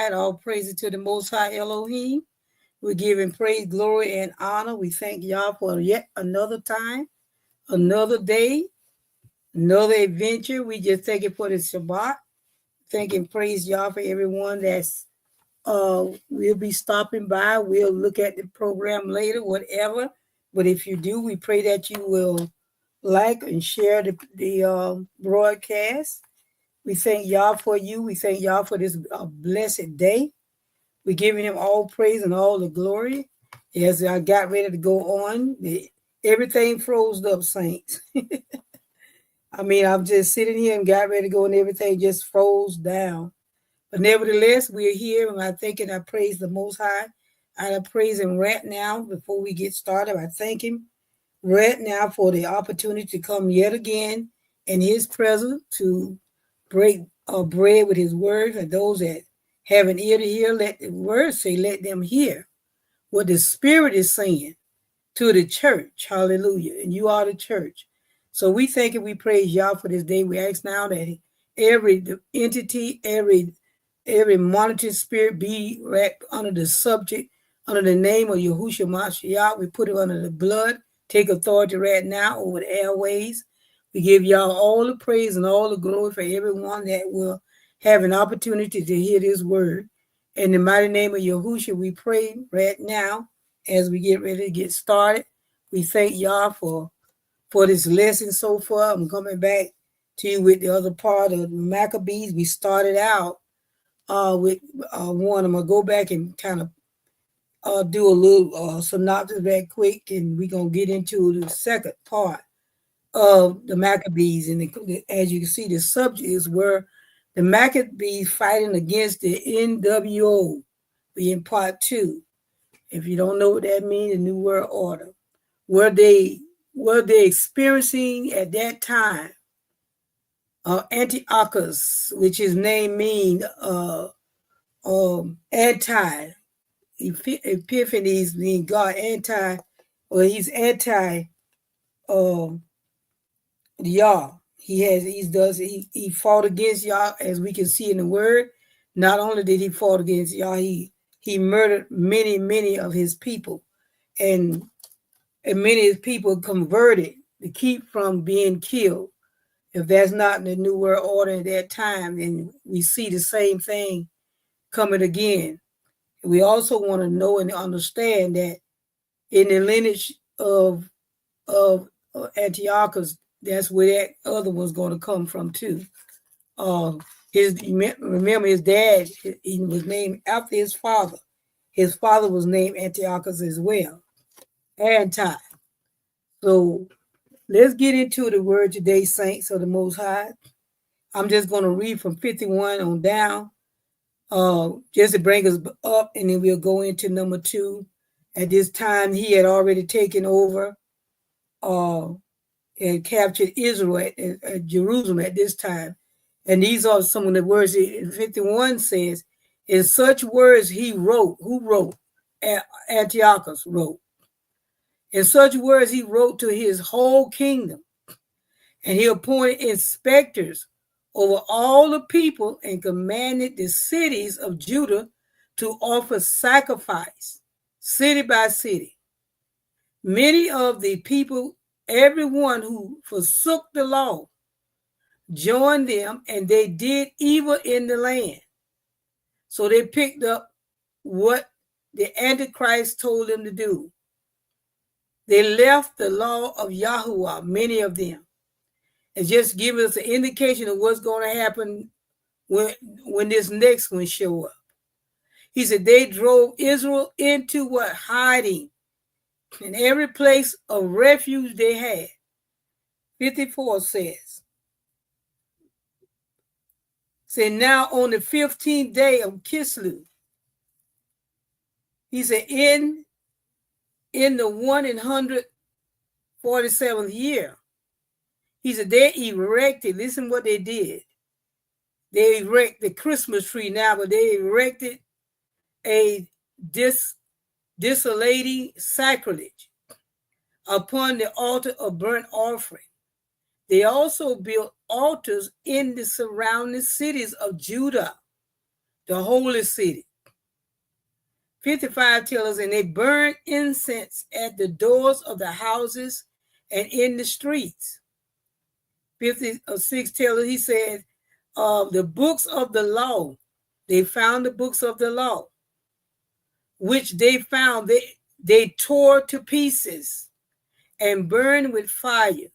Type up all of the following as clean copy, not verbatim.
High. All praises to the Most High Elohim. We give him praise, glory, and honor. We thank y'all for yet another time, another day, another adventure. We just thank it for the Shabbat. Thank and praise y'all for everyone that's we'll be stopping by. We'll look at the program later, whatever. But if you do, we pray that you will like and share the broadcast. We thank y'all for you. We thank y'all for this blessed day. We're giving him all praise and all the glory. As I got ready to go on, everything froze up, saints. I mean, I'm just sitting here and got ready to go, and everything just froze down. But nevertheless, we're here, and I thank and I praise the Most High. I praise him right now before we get started. I thank him right now for the opportunity to come yet again in his presence to break bread with his words. And those that have an ear to hear, let the word say, let them hear what the Spirit is saying to the church. Hallelujah. And you are the church. So we thank and we praise y'all for this day. We ask now that every entity, every monitoring spirit be right under the subject, under the name of Yahushua Mashiach. We put it under the blood. Take authority right now over the airways. We give y'all all the praise and all the glory for everyone that will have an opportunity to hear this word. In the mighty name of Yahushua, we pray right now as we get ready to get started. We thank y'all for this lesson so far. I'm coming back to you with the other part of the Maccabees. We started out with one. I'm going to go back and kind of do a little synopsis very quick, and we're going to get into the second part of the Maccabees. And as you can see, the subject is where the Maccabees fighting against the NWO. We in part 2. If you don't know what that means, the New World Order. Were they experiencing at that time Antiochus, which his name means anti. Epiphanes means God, anti, or he's anti Yah. He fought against Yah, as we can see in the word. Not only did he fought against Yah, he murdered many of his people, and many of his people converted to keep from being killed. If that's not in the New World Order at that time, then we see the same thing coming again. We also want to know and understand that in the lineage of Antiochus, that's where that other one's going to come from too. Remember his dad, he was named after his father. His father was named Antiochus as well. Anti. So let's get into the word today, saints of the Most High. I'm just going to read from 51 on down, just to bring us up, and then we'll go into number 2. At this time, he had already taken over and captured Israel at Jerusalem at this time. And these are some of the words. 51 says, in such words he wrote. Who wrote? Antiochus wrote. In such words he wrote to his whole kingdom, and he appointed inspectors over all the people and commanded the cities of Judah to offer sacrifice, city by city. Many of the people, everyone who forsook the law, joined them, and they did evil in the land. So they picked up what the Antichrist told them to do. They left the law of Yahuwah, many of them, and just give us an indication of what's going to happen when this next one show up. He said they drove Israel into what? Hiding in every place of refuge they had. 54 says, say now on the 15th day of Kislev, he said in the 147th year, he said they erected, listen what they did. They erected the Christmas tree now, but they erected a desolating sacrilege upon the altar of burnt offering. They also built altars in the surrounding cities of Judah the holy city. 55 tells us, and they burned incense at the doors of the houses and in the streets. 56 tells us, he said, the books of the law, they found the books of the law, which they found, they tore to pieces and burned with fire.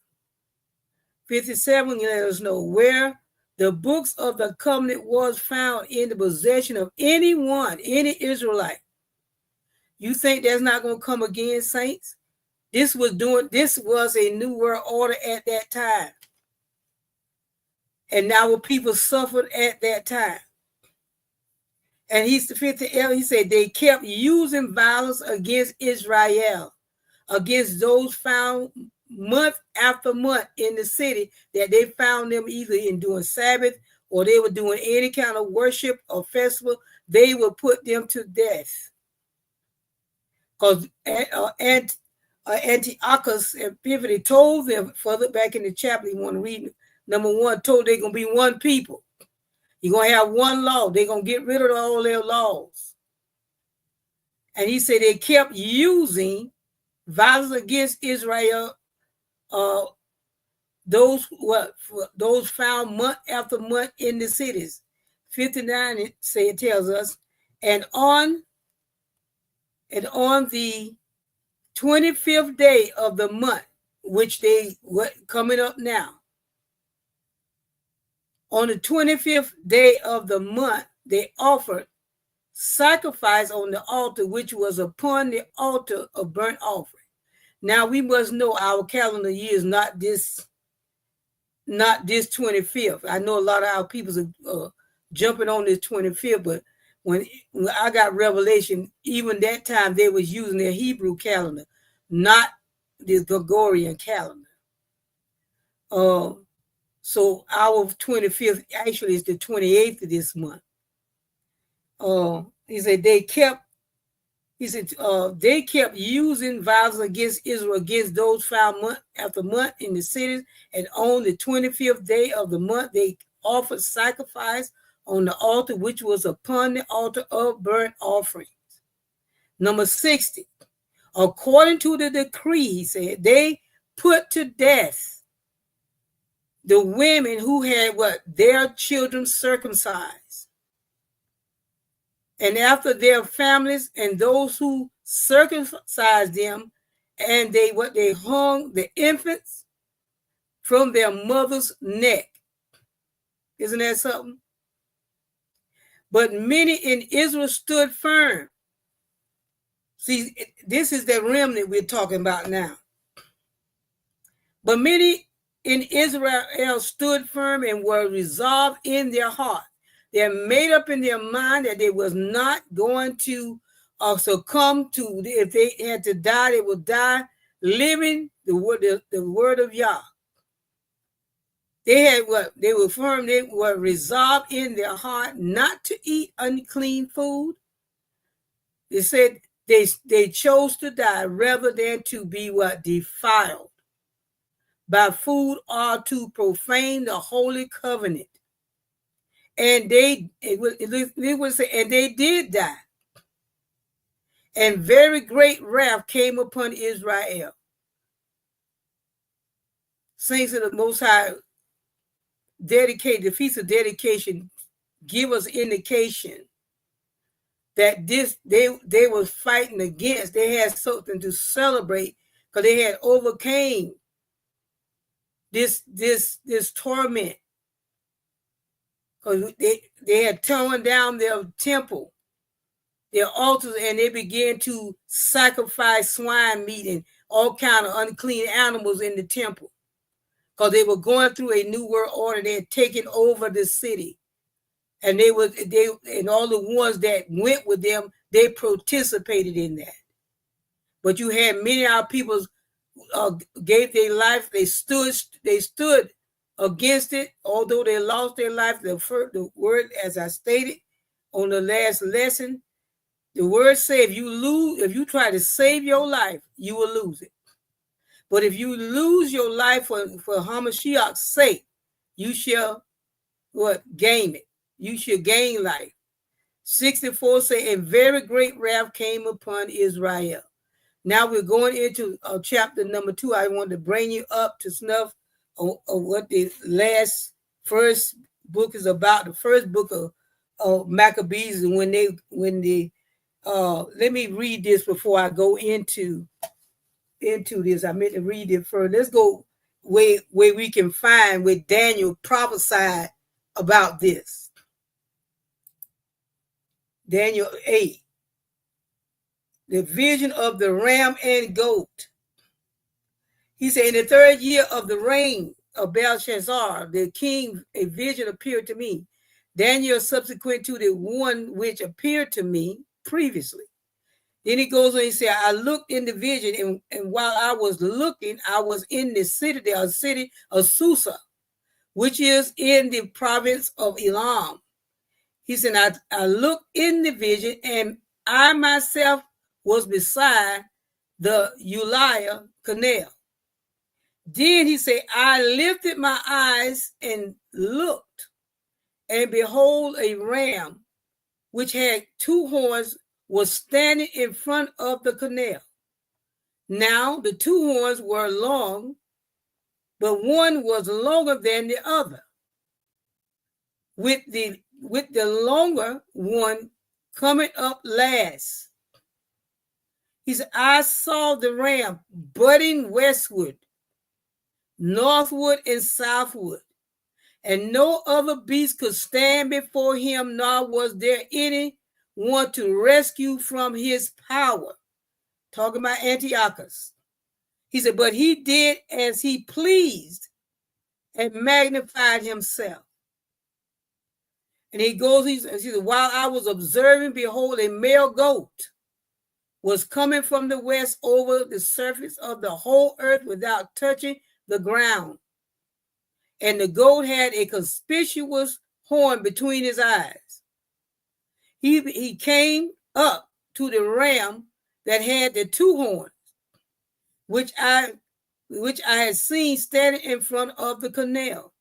57 let us know where the books of the covenant was found in the possession of anyone, any Israelite. You think that's not going to come again, saints? This was a new world order at that time. And now people suffered at that time. And he said they kept using violence against Israel, against those found month after month in the city, that they found them either in doing Sabbath or they were doing any kind of worship or festival. They would put them to death. Because Antiochus Epiphanes told them further back in the chapter, you want to read, number 1, told they're going to be one people. You're going to have one law. They're going to get rid of all their laws. And he said they kept using violence against Israel, those found month after month in the cities. 59 it tells us, and on the 25th day of the month, which coming up now. On the 25th day of the month, they offered sacrifice on the altar, which was upon the altar of burnt offering. Now we must know our calendar year is not this 25th. I know a lot of our people are jumping on this 25th, but when I got revelation, even that time they was using their Hebrew calendar, not the Gregorian calendar. So our 25th actually is the 28th of this month. He said they kept using violence against Israel, against those found month after month in the cities, and on the 25th day of the month they offered sacrifice on the altar, which was upon the altar of burnt offerings. Number 60, according to the decree, he said, they put to death the women who had their children circumcised. And after their families and those who circumcised them, and they hung the infants from their mother's neck. Isn't that something? But many in Israel stood firm. See, this is the remnant we're talking about now. But many in Israel stood firm and were resolved in their heart. They're made up in their mind that they was not going to succumb to, if they had to die, they would die living the word of Yah. They had they were firm, they were resolved in their heart not to eat unclean food. They said they chose to die rather than to be defiled by food or to profane the holy covenant. And they did die. And very great wrath came upon Israel. Saints of the Most High, the Feast of Dedication give us indication that they were fighting against. They had something to celebrate because they had overcame this torment. Because they had torn down their temple, their altars, and they began to sacrifice swine meat and all kind of unclean animals in the temple. Because they were going through a new world order. They had taken over the city. And and all the ones that went with them, they participated in that. But you had many of our people gave their life. They stood against it, although they lost their life. The word, as I stated on the last lesson, the word says if you try to save your life, you will lose it. But if you lose your life for Hamashiach's sake, you shall gain it. You shall gain life. 64 say, and very great wrath came upon Israel. Now we're going into chapter number 2. I want to bring you up to snuff of what the first book is about. The first book of Maccabees, and when they let me read this before I go into this. I meant to read it first. Let's go where we can find where Daniel prophesied about this. Daniel 8. The vision of the ram and goat. He said, in the 3rd year of the reign of Belshazzar, the king, a vision appeared to me. Daniel, subsequent to the one which appeared to me previously. Then he goes on, he said, I looked in the vision, and while I was looking, I was in the city of Susa, which is in the province of Elam. He said, I looked in the vision, and I myself was beside the Uliah canal. Then he said, I lifted my eyes and looked, and behold, a ram which had 2 horns was standing in front of the canal. Now the 2 horns were long, but one was longer than the other. With the longer one coming up last. He said, I saw the ram butting westward, northward, and southward, and no other beast could stand before him, nor was there any one to rescue from his power. Talking about Antiochus. He said, but he did as he pleased and magnified himself. And he goes, he said, while I was observing, behold, a male goat was coming from the west over the surface of the whole earth without touching the ground. And the goat had a conspicuous horn between his eyes. He came up to the ram that had the 2 horns, which I had seen standing in front of the canal,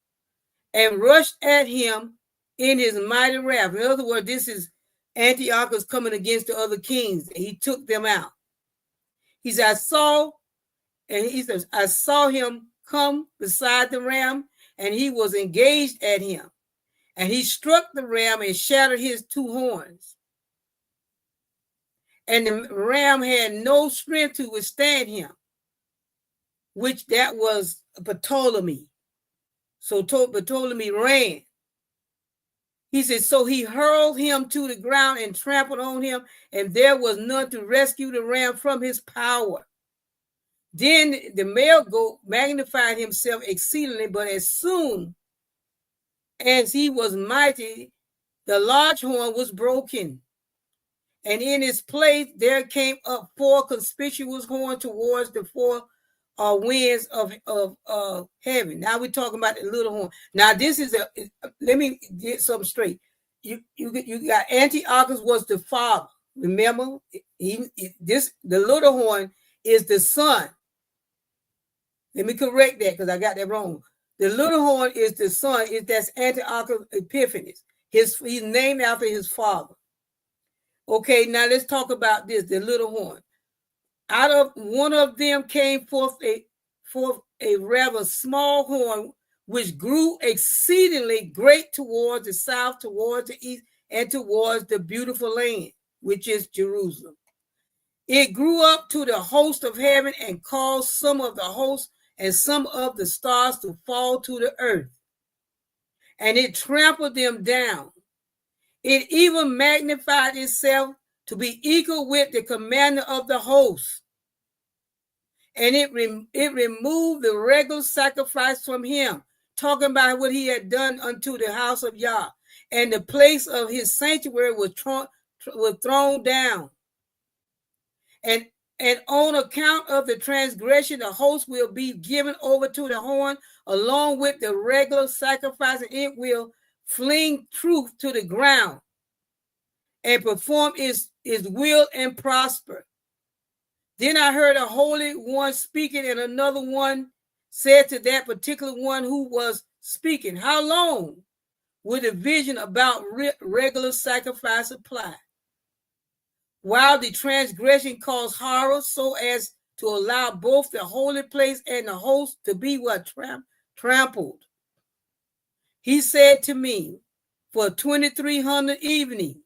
and rushed at him in his mighty wrath. In other words, this is Antiochus coming against the other kings. He took them out. He said, I saw him come beside the ram, and he was engaged at him. And he struck the ram and shattered his 2 horns. And the ram had no strength to withstand him, which that was Ptolemy. So Ptolemy ran. He said, so he hurled him to the ground and trampled on him, and there was none to rescue the ram from his power. Then the male goat magnified himself exceedingly, but as soon as he was mighty, the large horn was broken. And in its place there came up 4 conspicuous horns towards the 4 winds of heaven. Now we're talking about the little horn. Now this is let me get something straight. You got Antiochus was the father. Remember, the little horn is the son. Let me correct that because I got that wrong. The little horn is the son. That's Antiochus Epiphanes. He's named after his father. Okay, now let's talk about this, the little horn. Out of one of them came forth a rather small horn, which grew exceedingly great towards the south, towards the east, and towards the beautiful land, which is Jerusalem. It grew up to the host of heaven and caused some of the hosts and some of the stars to fall to the earth. And it trampled them down. It even magnified itself to be equal with the commander of the host. And it removed the regular sacrifice from him, talking about what he had done unto the house of Yah. And the place of his sanctuary was thrown down. And on account of the transgression, the host will be given over to the horn along with the regular sacrifice, and it will fling truth to the ground and perform its will and prosper. Then I heard a holy one speaking, and another one said to that particular one who was speaking, how long with a vision about regular sacrifice supply. While the transgression caused horror so as to allow both the holy place and the host to be what? Trampled. He said to me, for 2,300 evenings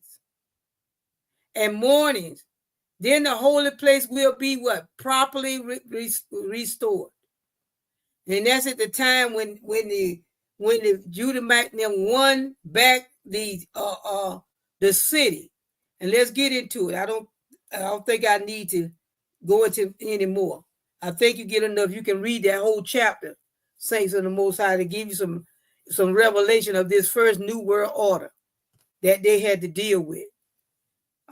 and mornings, then the holy place will be what? Properly restored. And that's at the time when the Judahite won back the city. And let's get into it. I don't think I need to go into any more. I think you get enough. You can read that whole chapter, Saints of the Most High, to give you some revelation of this first New World Order that they had to deal with.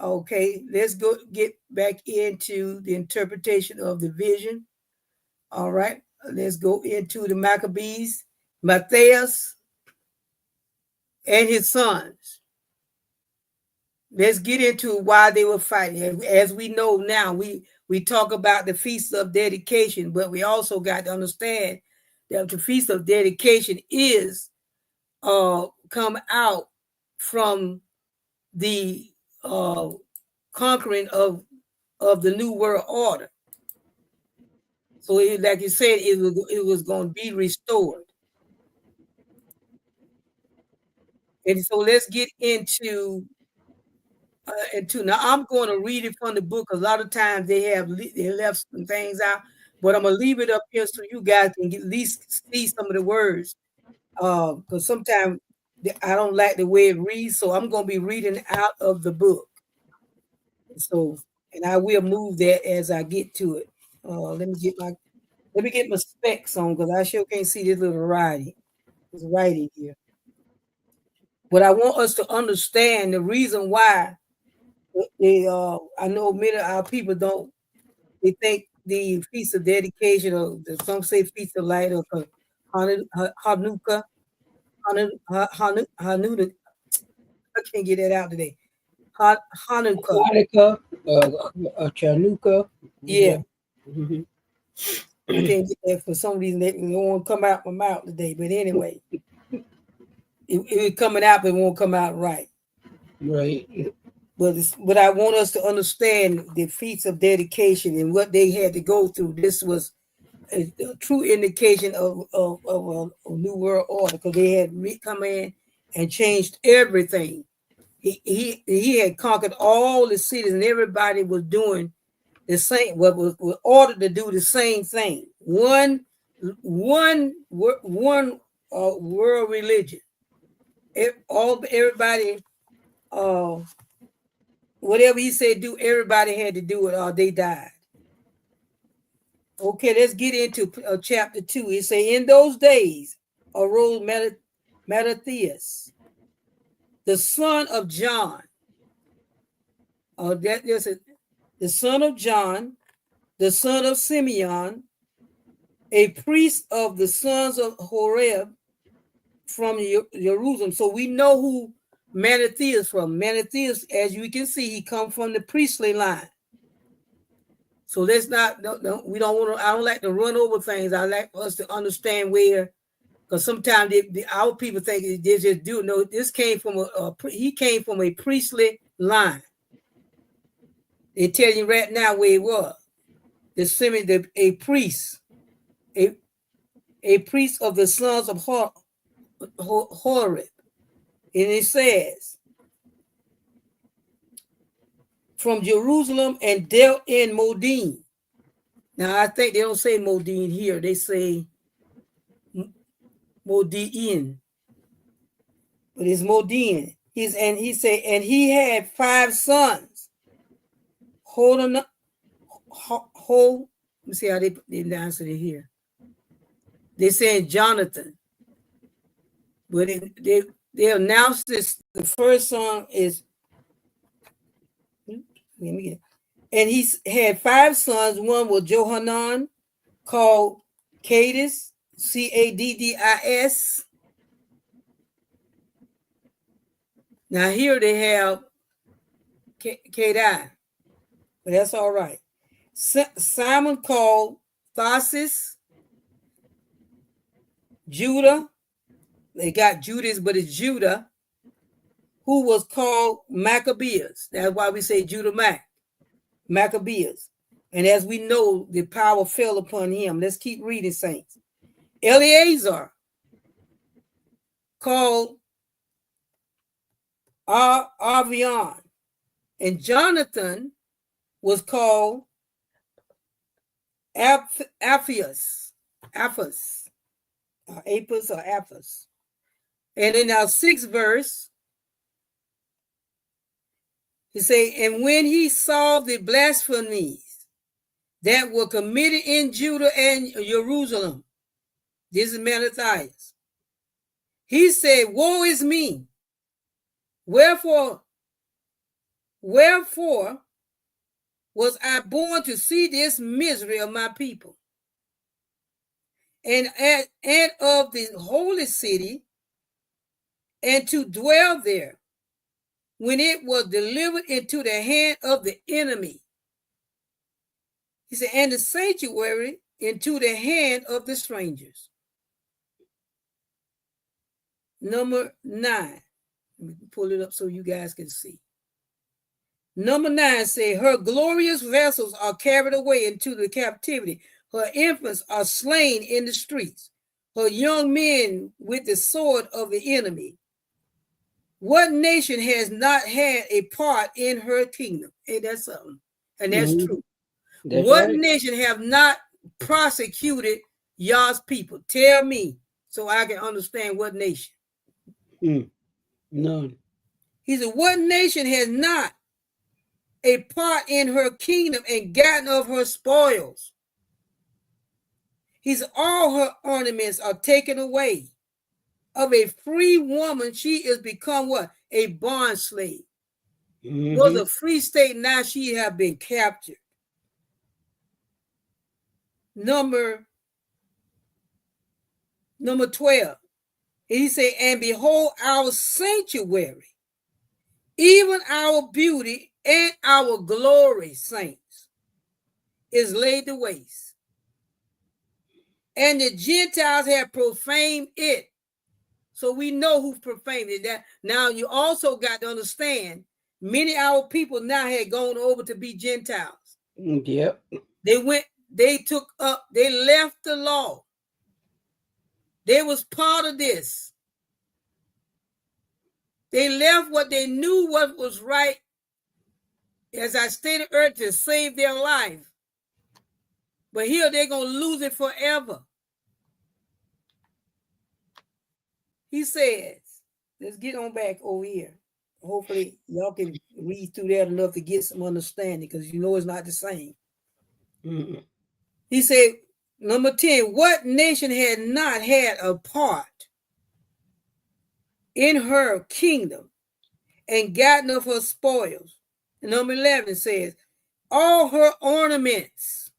Okay, let's get back into the interpretation of the vision. All right, let's go into the Maccabees, Matthias, and his sons. Let's get into why they were fighting. As we know now, we talk about the Feast of Dedication, but we also got to understand that the Feast of Dedication is come out from the conquering of the New World Order. So, like you said, it was going to be restored. And so let's get into now. I'm going to read it from the book. A lot of times they left some things out, but I'm gonna leave it up here so you guys can at least see some of the words. Because sometimes I don't like the way it reads, so I'm going to be reading out of the book. So, and I will move that as I get to it. Let me get my specs on because I sure can't see this little writing. It's writing here. But I want us to understand the reason why I know many of our people don't. They think the Feast of Dedication, or some say Feast of Light, or Hanukkah. Hanukkah. I can't get that out today. Hanukkah. Chanukah. Yeah. Mm-hmm. I can't get that for some reason. They won't come out my mouth today. But anyway, it coming out, but it won't come out right. Right. But I want us to understand the Feast of Dedication and what they had to go through. This was a true indication of a New World Order, because they had come in and changed everything. He had conquered all the cities, and everybody was doing the same. Was ordered to do the same thing. One world religion. Everybody. Whatever he said do, everybody had to do it or they died. Okay, let's get into chapter 2. It say, in those days arose Matthias, the son of John. The son of John, the son of Simeon, a priest of the sons of Horeb from Jerusalem. So we know who Matthias from. Matthias, as you can see, he come from the priestly line. So let's not. We don't want to. I don't like to run over things. I like us to understand where, because sometimes our people think they just do. No, this came from he came from a priestly line. They tell you right now where it was. A priest, a priest of the sons of Horeb. And it says, from Jerusalem and dealt in Modin. Now, I think they don't say Modin here. They say Modin. But it's Modin. And he had 5 sons. Let me see how they announce it here. They say Jonathan. But they announced this. The first son is, let me get it. And he had 5 sons. One was Johanan, called Caddis, Caddis. Now here they have Caddai, but that's all right. Simon called Tharsis, Judah, they got Judas, but it's Judah, who was called Maccabees. That's why we say Judah Maccabees. And as we know, the power fell upon him. Let's keep reading, saints. Eleazar, called Avion, and Jonathan was called Apphus, Apphus. And in our 6th verse, he say, and when he saw the blasphemies that were committed in Judah and Jerusalem, this is Mattathias, he said, woe is me, wherefore was I born to see this misery of my people, and of the holy city, and to dwell there, when it was delivered into the hand of the enemy. He said, and the sanctuary into the hand of the strangers. Number 9. Let me pull it up so you guys can see. Number 9 say, her glorious vessels are carried away into the captivity. Her infants are slain in the streets. Her young men with the sword of the enemy. What nation has not had a part in her kingdom? Hey, that's something. And that's true. That's what right. Nation have not prosecuted y'all's people? Tell me so I can understand what nation. None. He said, what nation has not a part in her kingdom and gotten of her spoils? He said, all her ornaments are taken away. Of a free woman, she is become what? A bond slave. Was a free state, now she have been captured. Number 12. He said, and behold, our sanctuary, even our beauty and our glory, saints, is laid to waste. And the Gentiles have profaned it. So we know who profaned it. That now you also got to understand, many of our people now had gone over to be Gentiles. Yep. They left the law. They was part of this. They left what they knew what was right, as I stated earlier, to save their life. But here they're going to lose it forever. He says, let's get on back over here. Hopefully y'all can read through that enough to get some understanding, because you know it's not the same. He said, number 10, what nation had not had a part in her kingdom and gotten of her spoils? And number 11 says, all her ornaments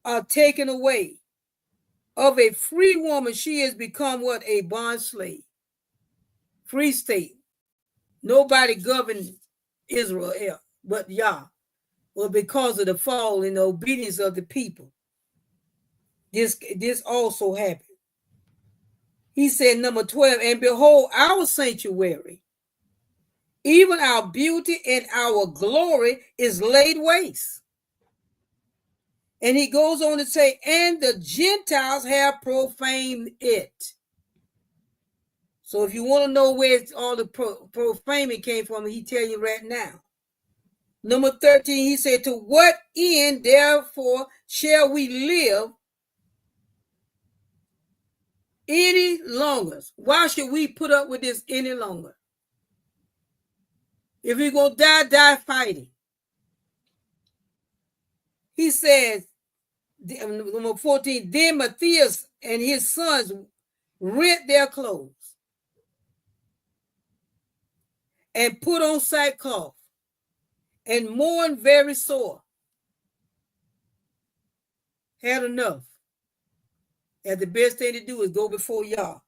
are taken away. Of a free woman, she has become what? A bond slave. Free state. Nobody governed Israel but Yah. Well, because of the fall and the obedience of the people, this also happened. He said, number 12, and behold, our sanctuary, even our beauty and our glory is laid waste. And he goes on to say, and the Gentiles have profaned it. So if you want to know where all the profaning came from, he tell you right now. Number 13, he said, to what end, therefore, shall we live any longer? Why should we put up with this any longer? If we're going to die fighting. He says, number 14, then Matthias and his sons rent their clothes and put on sackcloth and mourn very sore. Had enough. And the best thing to do is go before Yah.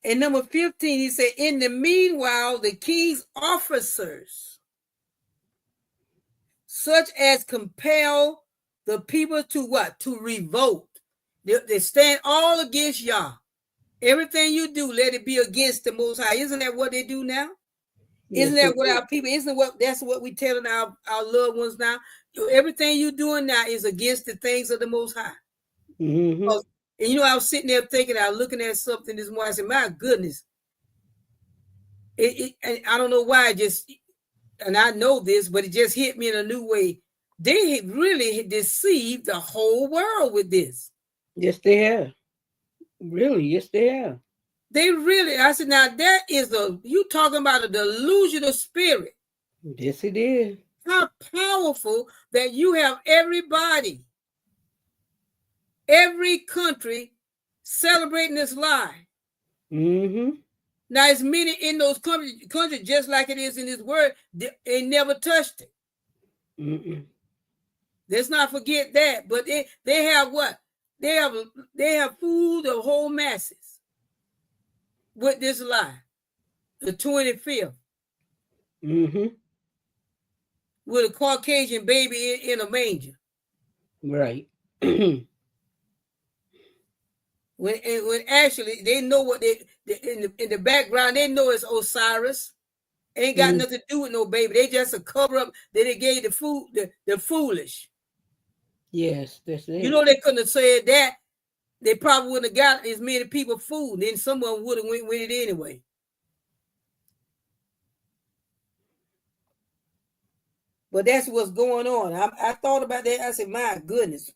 And number 15, he said, in the meanwhile, the king's officers, such as compel the people to what? To revolt. They stand all against Yah. Everything you do, let it be against the Most High. Isn't that what they do now? Isn't that what our people? Isn't what that's what we telling our loved ones now? Everything you doing now is against the things of the Most High. Mm-hmm. And I was sitting there thinking, I was looking at something this morning. I said, "My goodness!" And I don't know why. And I know this, but it just hit me in a new way. They really deceived the whole world with this. Yes, they have. Really, yes, they have. They really. I said, now that is you talking about a delusional spirit. Yes, it is. How powerful that you have everybody, every country celebrating this lie. Mm-hmm. Now, as many in those countries, just like it is in this word, they never touched it. Mm-mm. Let's not forget that. But they have what? They have fooled the whole masses with this lie. The 25th. Mm-hmm. With a Caucasian baby in a manger. Right. when actually they know what in the background, they know it's Osiris. Ain't got nothing to do with no baby. They just a cover up that they gave the foolish. Yes, that's it. They couldn't have said that. They probably wouldn't have got as many people food. Then someone would have went with it anyway. But that's what's going on. I thought about that. I said, my goodness,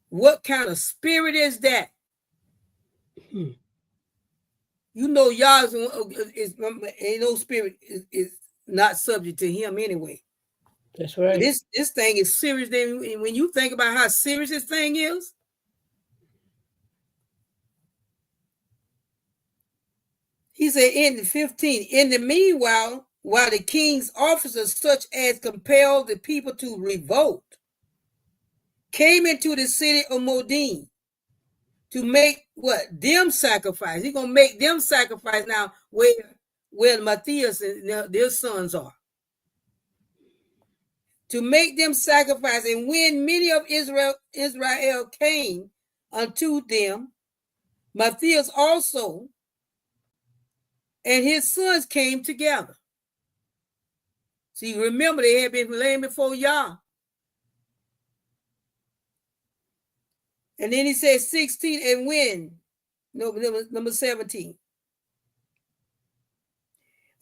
what kind of spirit is that? Y'all's ain't no spirit is not subject to him anyway. That's right. But this thing is serious. When you think about how serious this thing is, he said in the 15, in the meanwhile, while the king's officers, such as compelled the people to revolt, came into the city of Modin to make what? Them sacrifice. He's going to make them sacrifice now where Matthias and their sons are. To make them sacrifice. And when many of Israel came unto them, Matthias also and his sons came together. See, remember they had been laying before Yah. And then he says 16, and when? No, number 17.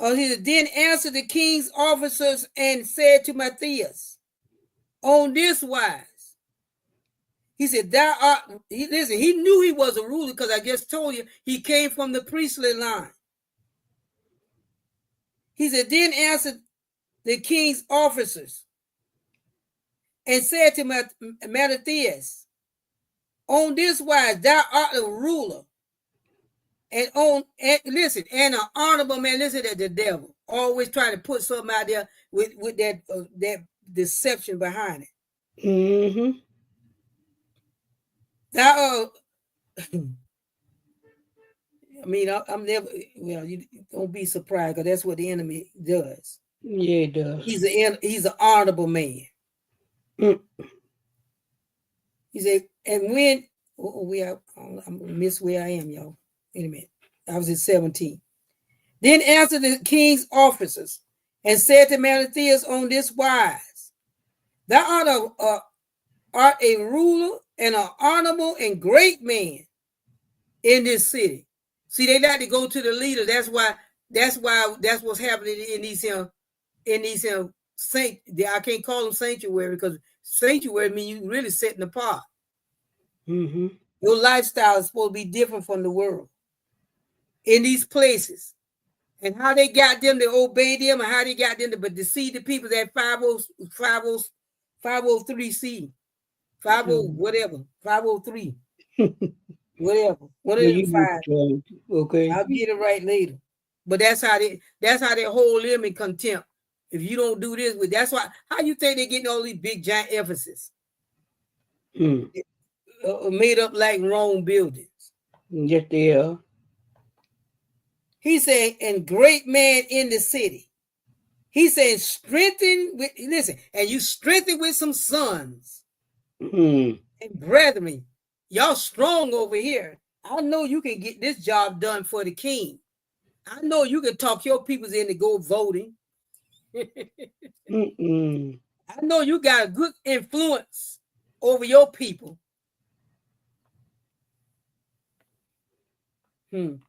He then answered the king's officers and said to Matthias, on this wise. He said, listen, he knew he was a ruler because I just told you he came from the priestly line. He said, then answered the king's officers and said to Matthias, on this wise, thou art a ruler. And an honorable man. Listen to the devil. Always trying to put something out there with that deception behind it. Mm-hmm. Thou I mean, I'm never. Well, you don't be surprised because that's what the enemy does. Yeah, it does. He's an honorable man. He said, and when I miss where I am, y'all. Wait a minute. I was at 17. Then answered the king's officers and said to Matthias on this wise, thou art a ruler and an honorable and great man in this city. See, they like to go to the leader. That's what's happening in these saint. I can't call them sanctuary because sanctuary means you really setting apart. Mm-hmm. Your lifestyle is supposed to be different from the world in these places. And how they got them to obey them and how they got them to deceive the people that 503C, 50 whatever, 503. Whatever. One of them five. Okay. I'll get it right later. But that's how they hold them in contempt. If you don't do this that's why. How you think they're getting all these big giant Ephesus? Made up like Rome buildings. Yes, they are. He said, and great man in the city. He said, and you strengthen with some sons and brethren. Y'all strong over here. I know you can get this job done for the king. I know you can talk your peoples into go voting. I know you got a good influence over your people. You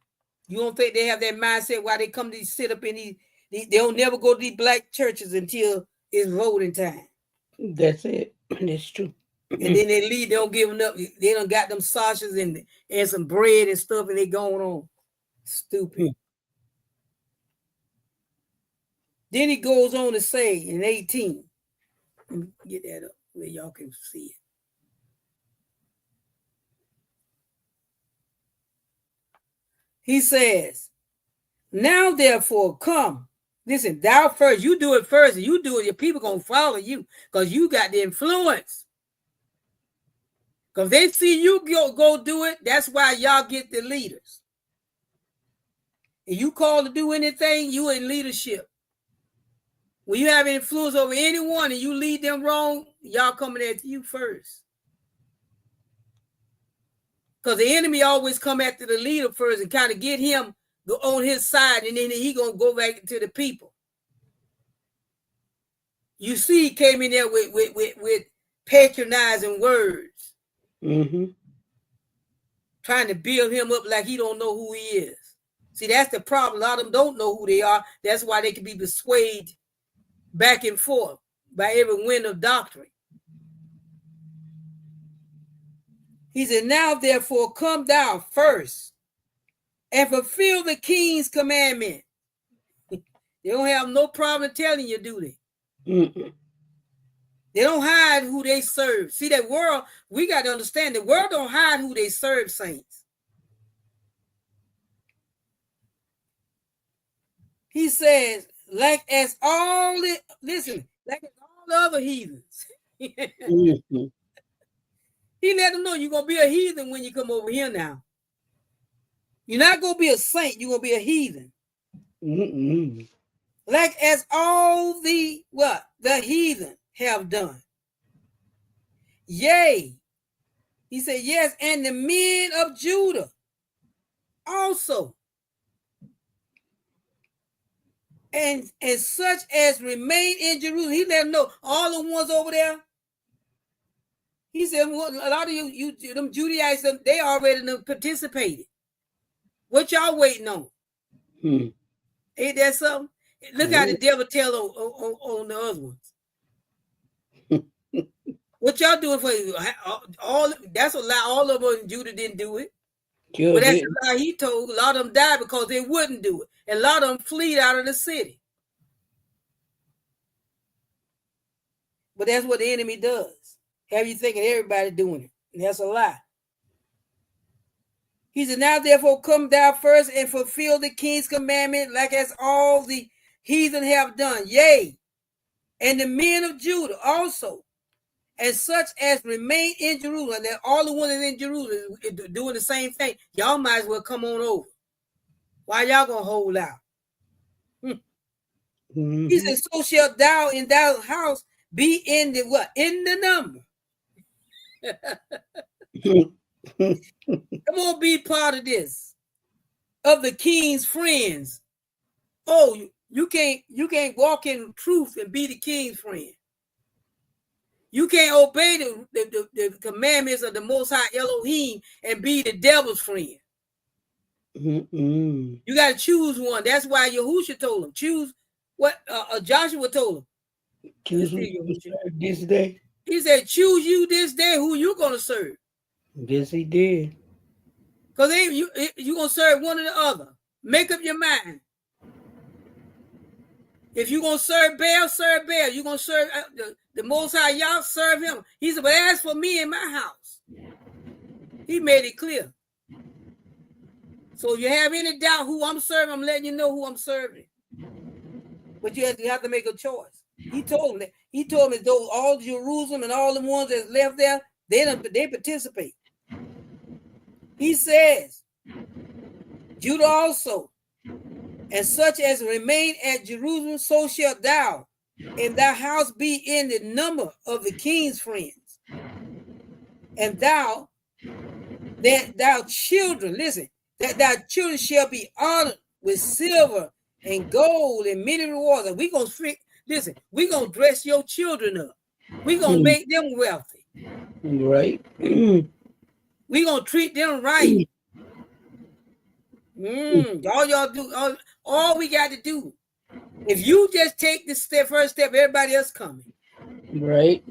don't think they have that mindset why they come to sit up in these they don't never go to these black churches until it's voting time. That's it. That's true. And then they leave, they don't give them up. They done got them sausages and some bread and stuff, and they going on. Stupid. Then he goes on to say in 18, let me get that up where y'all can see it. He says, now therefore come. Listen, thou first, you do it first, and you do it, your people gonna follow you because you got the influence. Because they see you go do it, that's why y'all get the leaders. And you call to do anything, you in leadership. When you have influence over anyone and you lead them wrong, y'all coming at you first. Because the enemy always come after the leader first and kind of get him on his side, and then he gonna go back to the people. You see, he came in there with patronizing words, trying to build him up like he don't know who he is. See, that's the problem. A lot of them don't know who they are. That's why they can be persuaded back and forth by every wind of doctrine. He said, now therefore come thou first and fulfill the king's commandment. They don't have no problem telling you, do they? They don't hide who they serve. See, that world, we got to understand, the world don't hide who they serve, saints. He says, like as all the, listen, like as all the other heathens. He let them know you're going to be a heathen when you come over here now. You're not going to be a saint. You're going to be a heathen. Like as all the, what? The heathen have done. Yea. He said, yes, and the men of Judah also. And such as remain in Jerusalem. He let them know, all the ones over there. He said, well, a lot of you them Judaizers, they already participated. What y'all waiting on? Ain't that something? Look how the devil tell on the other ones. What y'all doing for all? That's a lie. All of them in Judah didn't do it. But that's a lie he told. A lot of them died because they wouldn't do it. And a lot of them fled out of the city. But that's what the enemy does. Have you thinking everybody doing it? And that's a lie. He said, now therefore come thou first and fulfill the king's commandment, like as all the heathen have done. Yea, and the men of Judah also, and such as remain in Jerusalem. That all the ones in Jerusalem doing the same thing. Y'all might as well come on over. Why y'all gonna hold out? He said, so shalt thou in thy house be in the what? In the number. Come on, be part of this. Of the king's friends. Oh, you can't walk in truth and be the king's friend. You can't obey the commandments of the Most High Elohim and be the devil's friend. You got to choose one. That's why Yahushua told him. Choose what Joshua told him. Choose this day. He said, choose you this day who you going to serve. Yes, he did. Because you going to serve one or the other. Make up your mind. If you're going to serve Baal, serve Baal. You're going to serve the Most High, y'all serve him. He said, but as for me and my house, he made it clear. So if you have any doubt who I'm serving, I'm letting you know who I'm serving. But you have to make a choice. He told him that. He told him those all Jerusalem and all the ones that left there, they participate. He says, Judah also, and such as remain at Jerusalem, so shalt thou and thy house be in the number of the king's friends. And thou that thou children, listen, that thy children shall be honored with silver and gold and many rewards. And we're going to, listen, we're going to dress your children up. We're going to make them wealthy. Right. We're going to treat them right. All y'all do, all we got to do. If you just take this first step, everybody else coming. Right.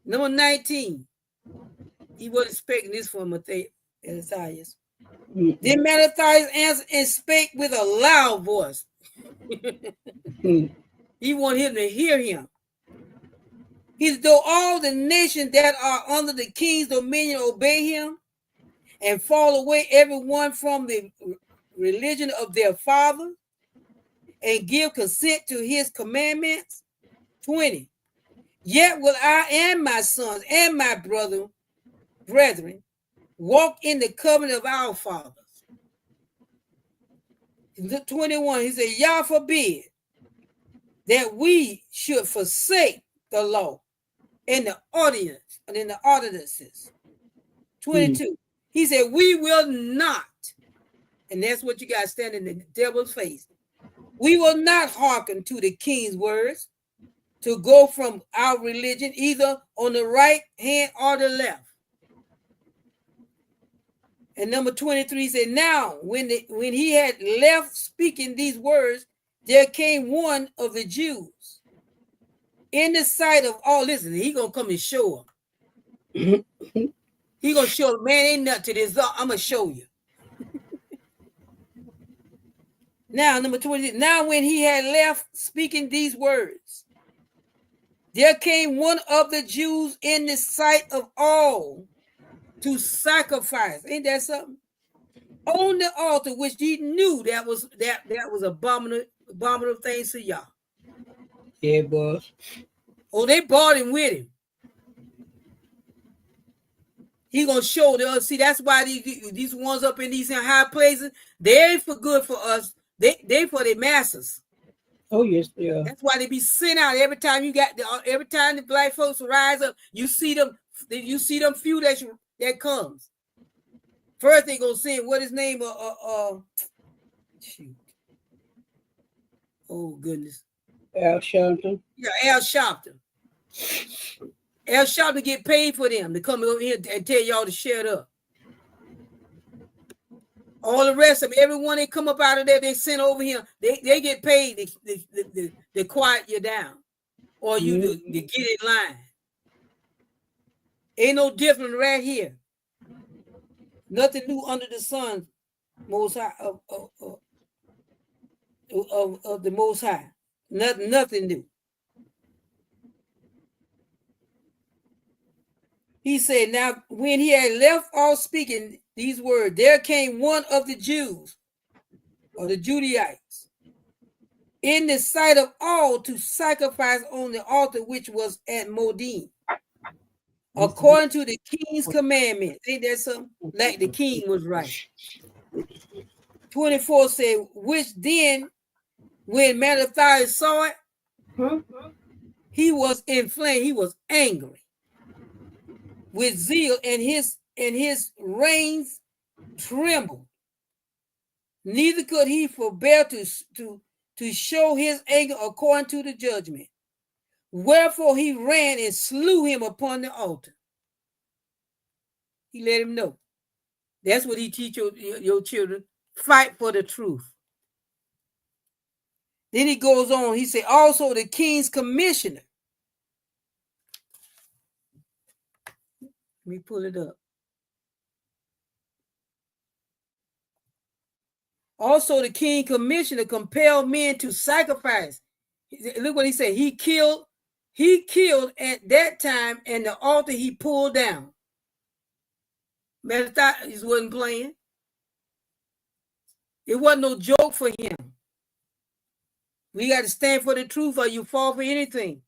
Number 19. He wasn't expecting this from Matthias. Then Matthias answered and spake with a loud voice. He wanted him to hear him. He said, though all the nations that are under the king's dominion obey him and fall away everyone from the religion of their father and give consent to his commandments. 20. Yet will I and my sons and my brethren walk in the covenant of our fathers. 21, he said, Yah forbid that we should forsake the law and the ordinances. 22, he said, we will not, and that's what you got to stand in the devil's face. We will not hearken to the king's words to go from our religion either on the right hand or the left. And number 23 said, now when he had left speaking these words, there came one of the Jews in the sight of all. Listen, he gonna come and show them. He gonna show them, man, ain't nothing to this. I'm gonna show you. Now, number 20. Now when he had left speaking these words, there came one of the Jews in the sight of all to sacrifice. Ain't that something? On the altar, which he knew that was abominable things to y'all. Yeah, boss. Oh, they bought him with him. He gonna show them. See, that's why these ones up in these high places, they ain't for good for us. They for their masters. Oh yes, they are. That's why they be sent out every time every time the black folks rise up. You see them few that comes. First they gonna send what his name shoot. Oh goodness. Al Sharpton. Yeah, Al Sharpton. Al Sharpton get paid for them to come over here and tell y'all to shut up. All the rest of them, everyone they come up out of there, they send over here. They get paid to quiet you down, or you to get in line. Ain't no different right here. Nothing new under the sun, Most High of the Most High. Nothing new. He said, now when he had left off speaking these words, there came one of the Jews, or the Judaites, in the sight of all to sacrifice on the altar which was at Modin, according to the king's commandment. Ain't that something? Like the king was right. 24 said, which then, when Matthias saw it, he was inflamed, he was angry with zeal, and his reins trembled. Neither could he forbear to show his anger according to the judgment. Wherefore he ran and slew him upon the altar. He let him know. That's what he teach your children. Fight for the truth. Then he goes on. He said, also the king's commissioner. Let me pull it up. Also, the king commissioner compelled men to sacrifice. Look what he said. He killed at that time, and the altar he pulled down. Matthias wasn't playing. It wasn't no joke for him. We got to stand for the truth, or you fall for anything.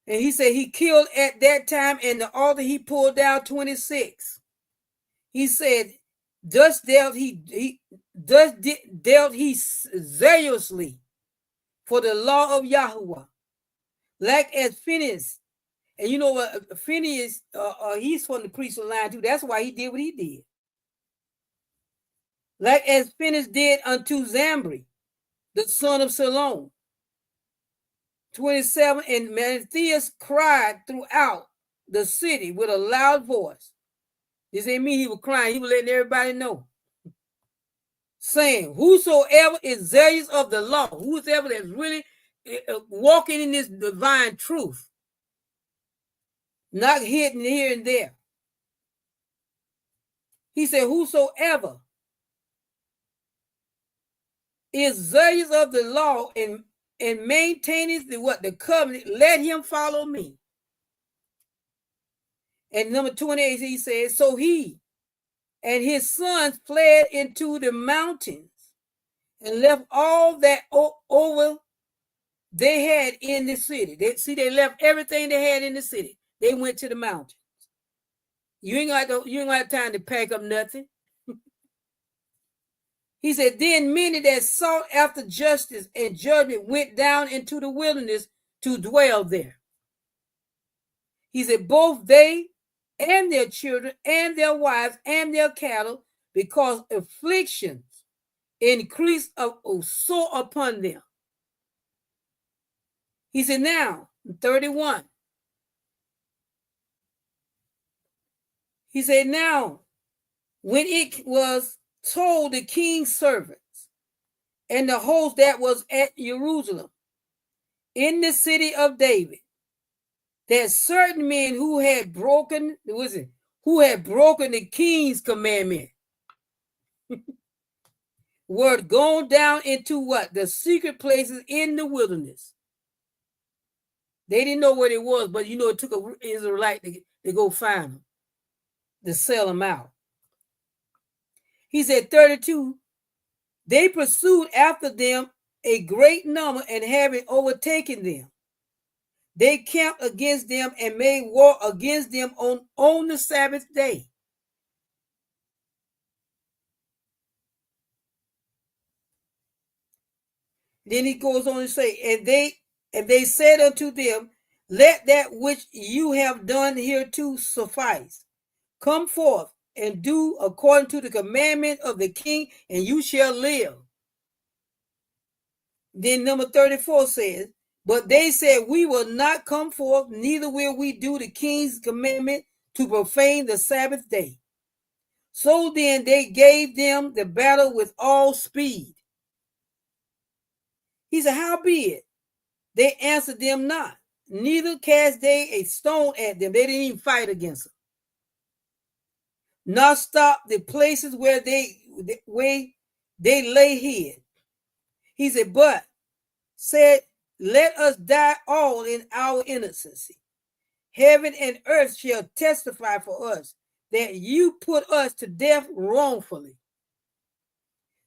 And he said he killed at that time, and the altar he pulled down. 26. He said, thus dealt he zealously for the law of Yahuwah, like as Phinehas And you know what? Phineas, he's from the priestly line too. That's why he did what he did. Like as Phineas did unto Zambri, the son of Salom. 27, and Mattathias cried throughout the city with a loud voice. This ain't mean he was crying. He was letting everybody know. Saying, whosoever is zealous of the law, whosoever that's really walking in this divine truth, not hidden here and there. He said, whosoever is zealous of the law and maintains the covenant, let him follow me. And number 28, he says, so he and his sons fled into the mountains and left all that over they had in the city. They left everything they had in the city. They went to the mountains. You ain't got time to pack up nothing. He said, then many that sought after justice and judgment went down into the wilderness to dwell there. He said, both they and their children and their wives and their cattle, because afflictions increased so upon them. He said, now, 31. He said, now, when it was told the king's servants and the host that was at Jerusalem, in the city of David, that certain men who had broken the king's commandment were gone down into what? The secret places in the wilderness. They didn't know what it was, but it took an Israelite to go find them, to sell them out. He said, 32, they pursued after them a great number, and having overtaken them, they camped against them and made war against them on the Sabbath day. Then he goes on to say, and they said unto them, let that which you have done hereto suffice. Come forth and do according to the commandment of the king, and you shall live. Then number 34 says, but they said, we will not come forth, neither will we do the king's commandment to profane the Sabbath day. So then they gave them the battle with all speed. He said, howbeit, they answered them not, neither cast they a stone at them. They didn't even fight against them. Nor stop the places where they lay hid. He said, but said, let us die all in our innocency. Heaven and earth shall testify for us that you put us to death wrongfully.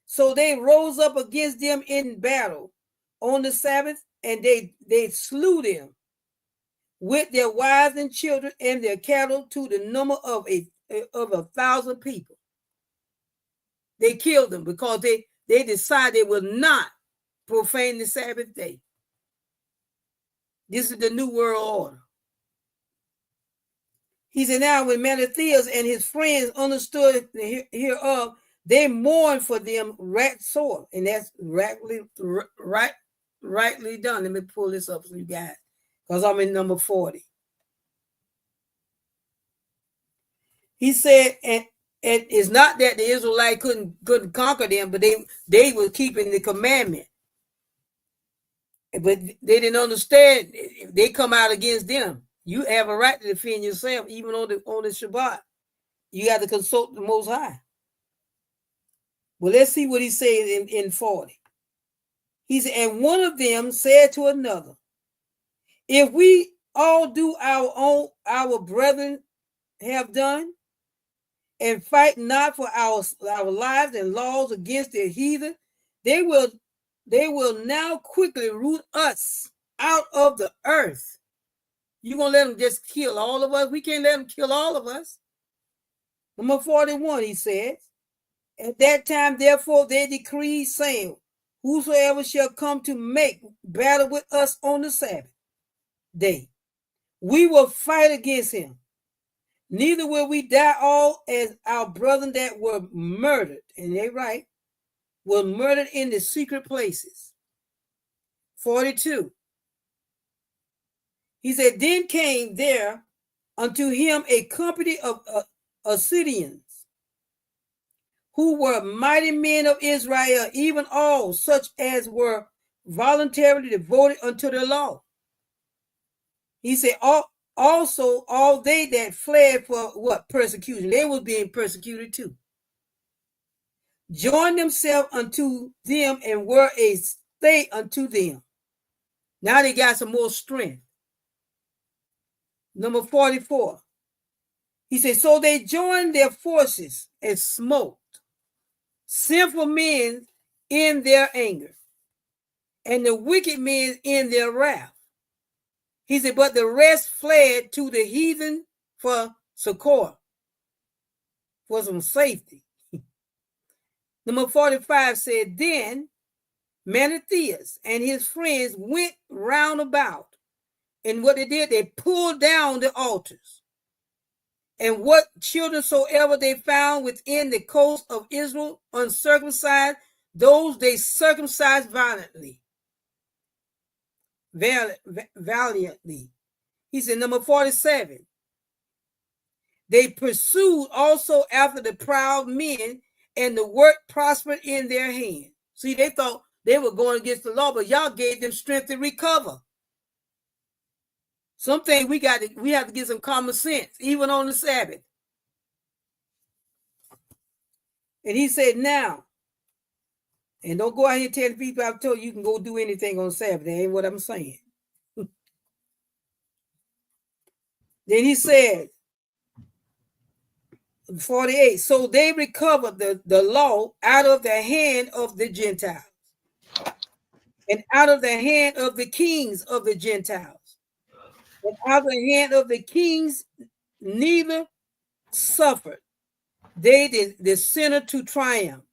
So they rose up against them in battle on the Sabbath, and they slew them with their wives and children and their cattle to the number of 1,000 people. They killed them because they decided they will not profane the Sabbath day. This is the New World Order. He said, now when Mattathias and his friends understood hereof, they mourned for them right sore. And that's rightly done. Let me pull this up for you guys, because I'm in number 40. He said, and it's not that the Israelites couldn't conquer them, but they were keeping the commandment. But they didn't understand. If they come out against them, you have a right to defend yourself, even on the Shabbat. You got to consult the Most High. Well, let's see what he says in 40. He said, and one of them said to another, if we all do our brethren have done, and fight not for our lives and laws against the heathen, they will now quickly root us out of the earth. You gonna let them just kill all of us? We can't let them kill all of us. Number 41, he says, at that time, therefore, they decreed, saying, whosoever shall come to make battle with us on the Sabbath day, we will fight against him. Neither will we die all as our brethren that were murdered, and they right, were murdered in the secret places. 42. He said, then came there unto him a company of Assyrians, who were mighty men of Israel, even all such as were voluntarily devoted unto the law. He said, also all they that fled for what? Persecution. They were being persecuted too. Joined themselves unto them and were a stay unto them. Now they got some more strength. Number 44. He said, so they joined their forces and smote sinful men in their anger, and the wicked men in their wrath. He said, but the rest fled to the heathen for succor, for some safety. Number 45 said, then Mattathias and his friends went round about, and what they did, they pulled down the altars. And what children soever they found within the coast of Israel uncircumcised, those they circumcised valiantly. He said, number 47. They pursued also after the proud men, and the work prospered in their hand. See, they thought they were going against the law, but y'all gave them strength to recover. Something we have to get some common sense, even on the Sabbath. And he said, now, and don't go out here telling people I've told you can go do anything on Sabbath. That ain't what I'm saying. Then he said, 48, so they recovered the law out of the hand of the Gentiles and out of the hand of the kings of the Gentiles. And out of the hand of the kings neither suffered they the sinner to triumph.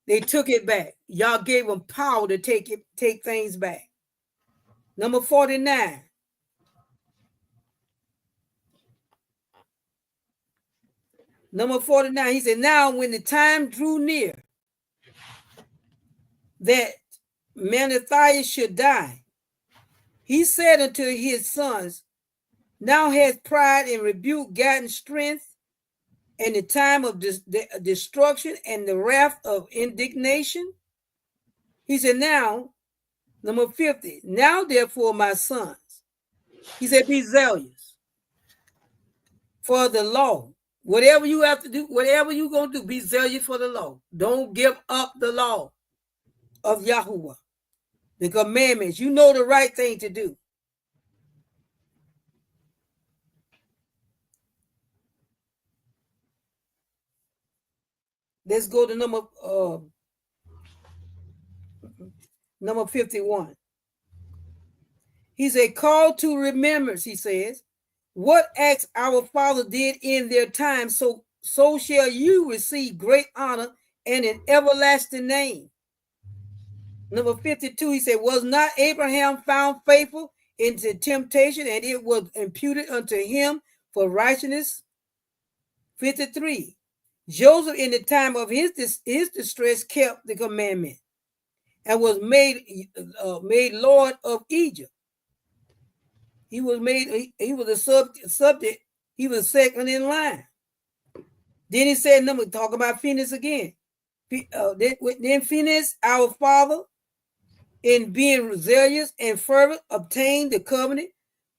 They took it back. Y'all gave them power to take things back. Number 49. Number 49, he said, now when the time drew near that Mattathias should die, he said unto his sons, now has pride and rebuke gotten strength, and the time of destruction and the wrath of indignation? He said, now, number 50, now therefore, my sons, he said, be zealous for the law. Whatever you have to do, whatever you're going to do, be zealous for the law. Don't give up the law of Yahuwah, the commandments. You know the right thing to do. Let's go to number 51. He said, call to remembrance, he says, what acts our father did in their time, so shall you receive great honor and an everlasting name. Number 52, he said, was not Abraham found faithful into temptation, and it was imputed unto him for righteousness? 53, Joseph in the time of his distress kept the commandment and was made Lord of Egypt. He was a subject. He was second in line. Then he said, talk about Phinehas again. Then Phinehas, our father, in being zealous and fervent, obtained the covenant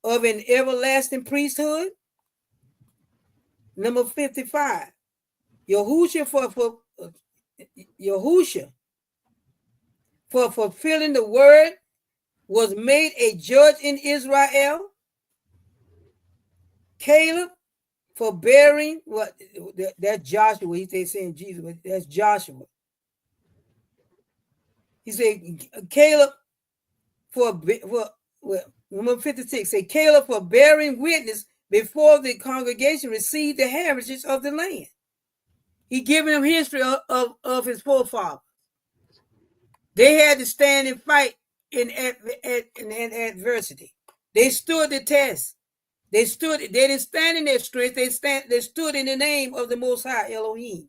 of an everlasting priesthood. Number 55, Yahusha for fulfilling the word was made a judge in Israel. Caleb for bearing that's Joshua. He's saying Jesus, but that's Joshua. He said Caleb for number 56. Say Caleb for bearing witness before the congregation received the heritage of the land. He giving them history of his forefathers. They had to stand and fight in adversity. They stood the test. They didn't stand in their strength. They stood in the name of the Most High Elohim.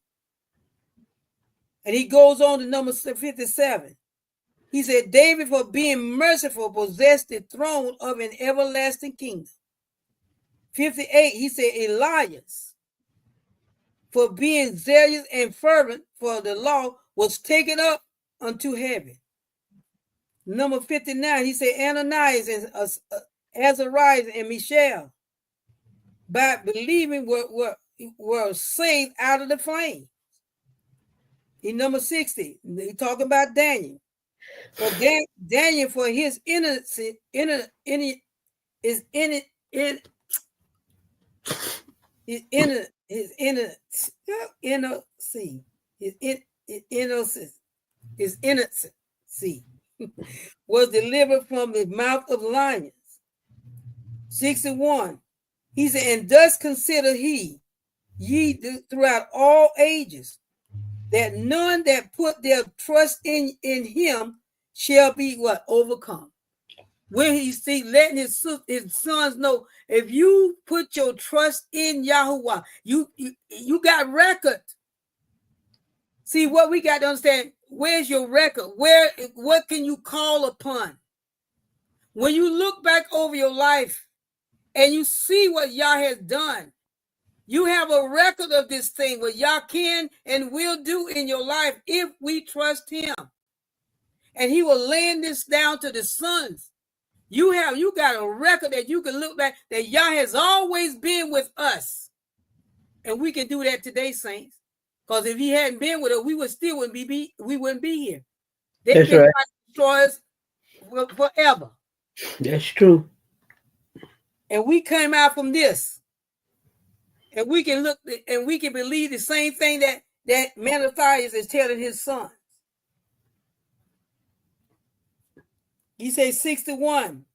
And he goes on to number 57. He said, David, for being merciful, possessed the throne of an everlasting kingdom. 58, he said, Elias, for being zealous and fervent for the law, was taken up unto heaven. Number 59, he said, Ananias and Azariah and Mishael, by believing, were saved out of the flame. In number 60, he talking about Daniel. For Daniel, for his innocence, was delivered from the mouth of lions. 61, he said, and thus consider ye throughout all ages, that none that put their trust in him shall be what? Overcome. When he see letting his sons know, if you put your trust in Yahuwah, you got record. See, what we got to understand, where's your record? What can you call upon? When you look back over your life and you see what Yah has done, you have a record of this thing, what Yah can and will do in your life if we trust him. And he will lay this down to the sons. You got a record that you can look back, that Yah has always been with us. And we can do that today, saints. Because if he hadn't been with us, we wouldn't be here. They've been trying to destroy us forever. That's true. And we came out from this. And we can look and we can believe the same thing that Maccabees is telling his sons. He said 61.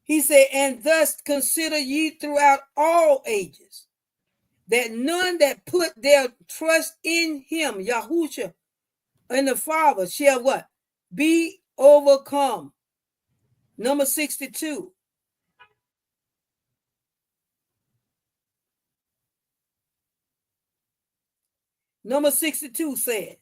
He said, and thus consider ye throughout all ages, that none that put their trust in him, Yahusha, and the Father, shall what? Be overcome. Number 62. Number 62 says,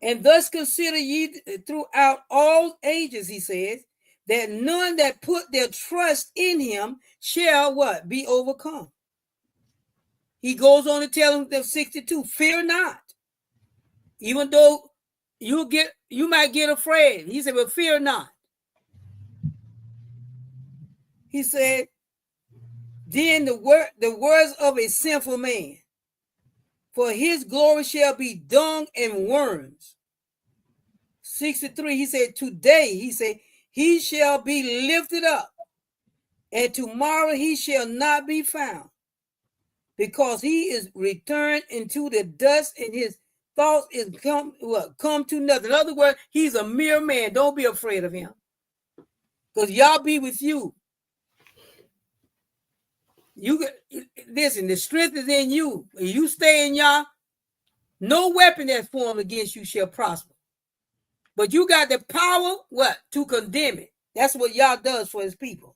and thus consider ye throughout all ages, he says, that none that put their trust in him shall what? Be overcome. He goes on to tell them that 62, fear not. Even though you might get afraid. He said, but fear not. He said, then the words of a sinful man, for his glory shall be dung and worms. 63, he said, today, he said, he shall be lifted up, and tomorrow he shall not be found, because he is returned into the dust, and his thoughts is come to nothing. In other words, he's a mere man. Don't be afraid of him, because Yah be with you. Listen, the strength is in you. If you stay in Yah, no weapon that's formed against you shall prosper. But you got the power, to condemn it. That's what Yah does for his people.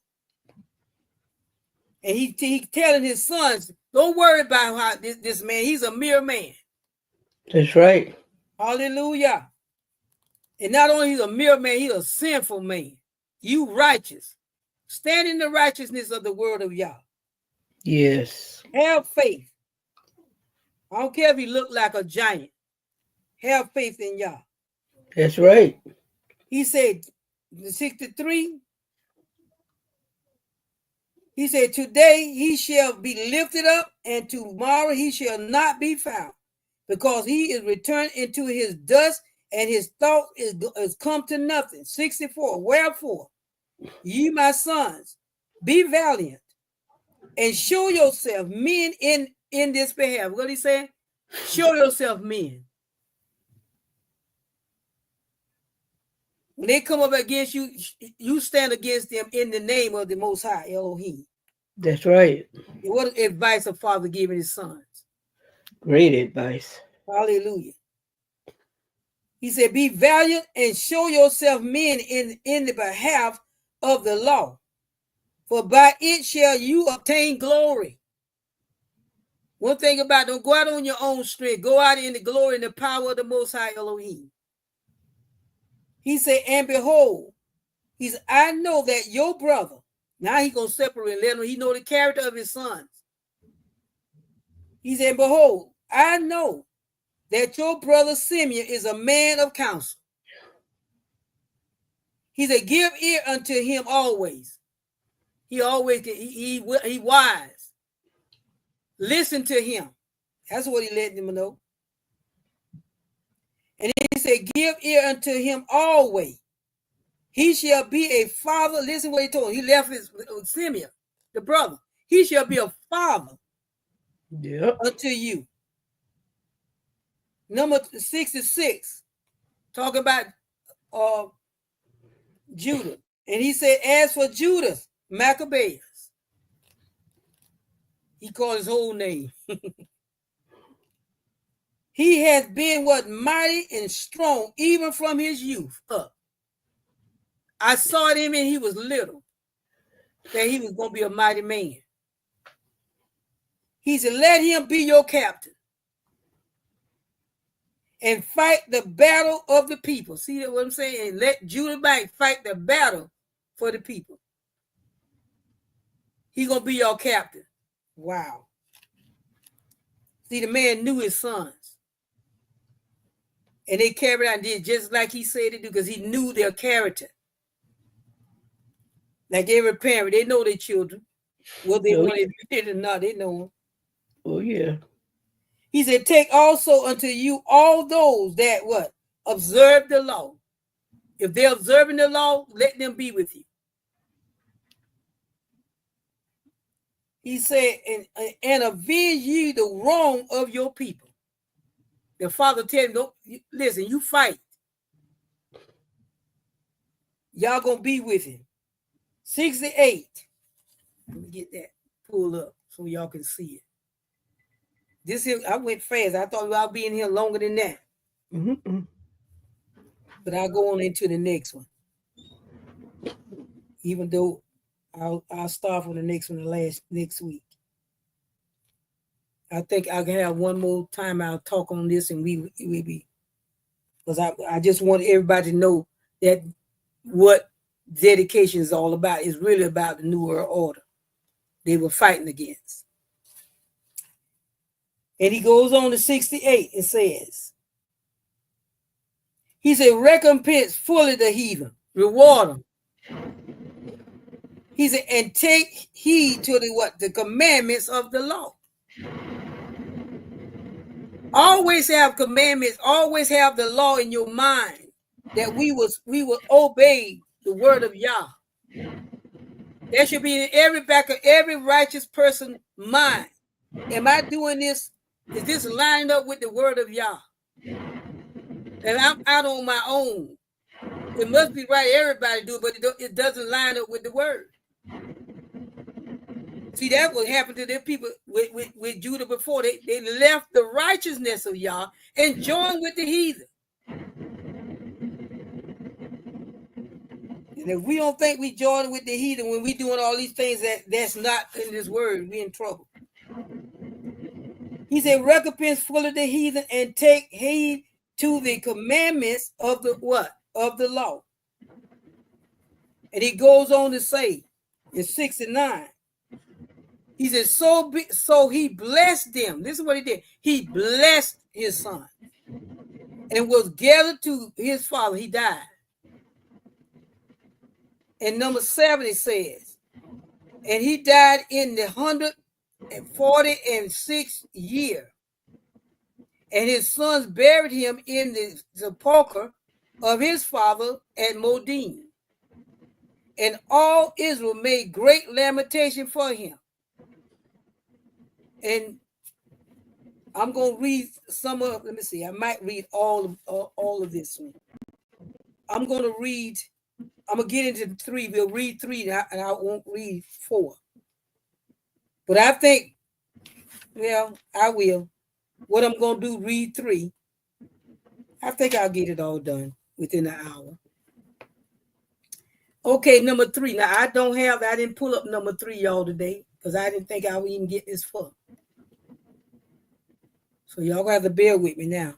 And he telling his sons, don't worry about how this man, he's a mere man. That's right. Hallelujah. And not only he's a mere man, he's a sinful man. You righteous. Stand in the righteousness of the word of Yah. Yes. Have faith. I don't care if he look like a giant. Have faith in Yah. That's right. He said, 63, he said, today he shall be lifted up, and tomorrow he shall not be found, because he is returned into his dust, and his thought is come to nothing. 64, wherefore, ye my sons, be valiant, and show yourself men in this behalf. What he said? Show yourself men. When they come up against you, you stand against them in the name of the Most High Elohim. That's right. What advice a father giving his sons? Great advice. Hallelujah. He said, be valiant and show yourself men in the behalf of the law, for by it shall you obtain glory. One thing about, don't go out on your own strength. Go out in the glory and the power of the Most High Elohim. He said, and behold, he said, I know that your brother, now he's going to separate and let him, he know the character of his sons. He said, behold, I know that your brother Simeon is a man of counsel. He said, give ear unto him always. He always, he wise. Listen to him. That's what he let them know. And he said, give ear unto him always. He shall be a father. Listen what he told him. He left his Simeon, the brother. He shall be a father unto you. Number 66, talk about Judah. And he said, as for Judas, Maccabees, he called his whole name. He has been what mighty and strong, even from his youth up. I saw him when he was little, that he was going to be a mighty man. He said, let him be your captain and fight the battle of the people. See what I'm saying? And let Judah back fight the battle for the people. He's going to be your captain. Wow. See, the man knew his sons. And they carried out and did just like he said to do, because he knew their character. Like every parent, they know their children. Whether they want to admit it or not, they know them. Oh, yeah. He said, take also unto you all those that what? Observe the law. If they're observing the law, let them be with you. He said, and avenge ye the wrong of your people. The father tell him, no, listen, you fight. Y'all gonna be with him. 68. Let me get that pulled up so y'all can see it. This here, I went fast. I thought I'd be in here longer than that. Mm-hmm. But I'll go on into the next one. Even though I'll start for the next one next week. I think I can have one more time I'll talk on this and we be, because I just want everybody to know that what dedication is all about is really about the New World Order they were fighting against. And he goes on to 68 and says, he said, recompense fully the heathen, reward them. He said, and take heed to the commandments of the law. Always have commandments, always have the law in your mind, that we will obey the word of Yah. That should be in every back of every righteous person's mind. Am I doing this? Is this lined up with the word of Yah? And I'm out on my own. It must be right, everybody do, but it doesn't line up with the word. See, that what happened to the people with Judah before. They left the righteousness of Yah and joined with the heathen. And if we don't think we join with the heathen when we doing all these things that's not in this word, we in trouble. He said, recompense fully the heathen and take heed to the commandments of the what? Of the law. And he goes on to say in 69, he said, so he blessed them. This is what he did. He blessed his son and was gathered to his father. He died. And number 7, it says, and he died in the 146th year. And his sons buried him in the sepulchre of his father at Modin. And all Israel made great lamentation for him. And I'm going to read some of, let me see, I might read all of this one. I'm going to get into 3. We'll read 3 and I won't read 4. But I think, well, I will. What I'm going to do, read 3. I think I'll get it all done within an hour. Okay, number 3. Now I didn't pull up number 3, y'all, today, because I didn't think I would even get this far. So y'all gonna have to bear with me now.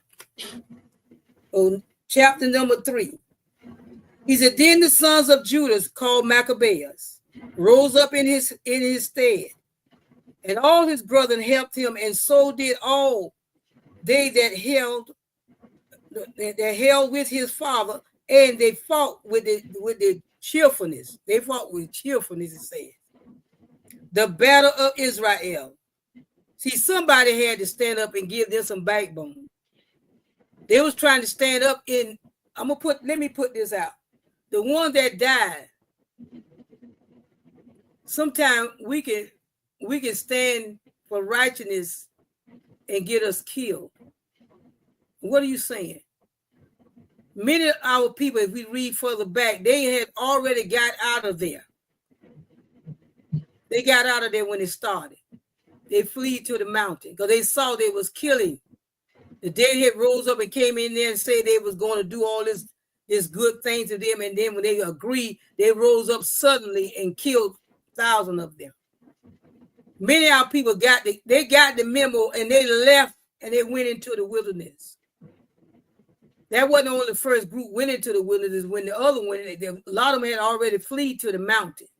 Oh, chapter number 3. He said, then the sons of Judah, called Maccabees, rose up in his stead, and all his brethren helped him, and so did all they that held with his father, and they fought with the cheerfulness. They fought with cheerfulness, it says. The battle of Israel. See, somebody had to stand up and give them some backbone. They was trying to stand up in, let me put this out. The one that died, sometimes we can stand for righteousness and get us killed. What are you saying? Many of our people, if we read further back, they had already got out of there. They got out of there when it started. They fled to the mountain because they saw they was killing. The deadhead rose up and came in there and said they was going to do all this good thing to them. And then when they agreed, they rose up suddenly and killed thousands of them. Many of our people got the memo, and they left and they went into the wilderness. That wasn't only the first group went into the wilderness. When the other one, a lot of them had already fled to the mountains.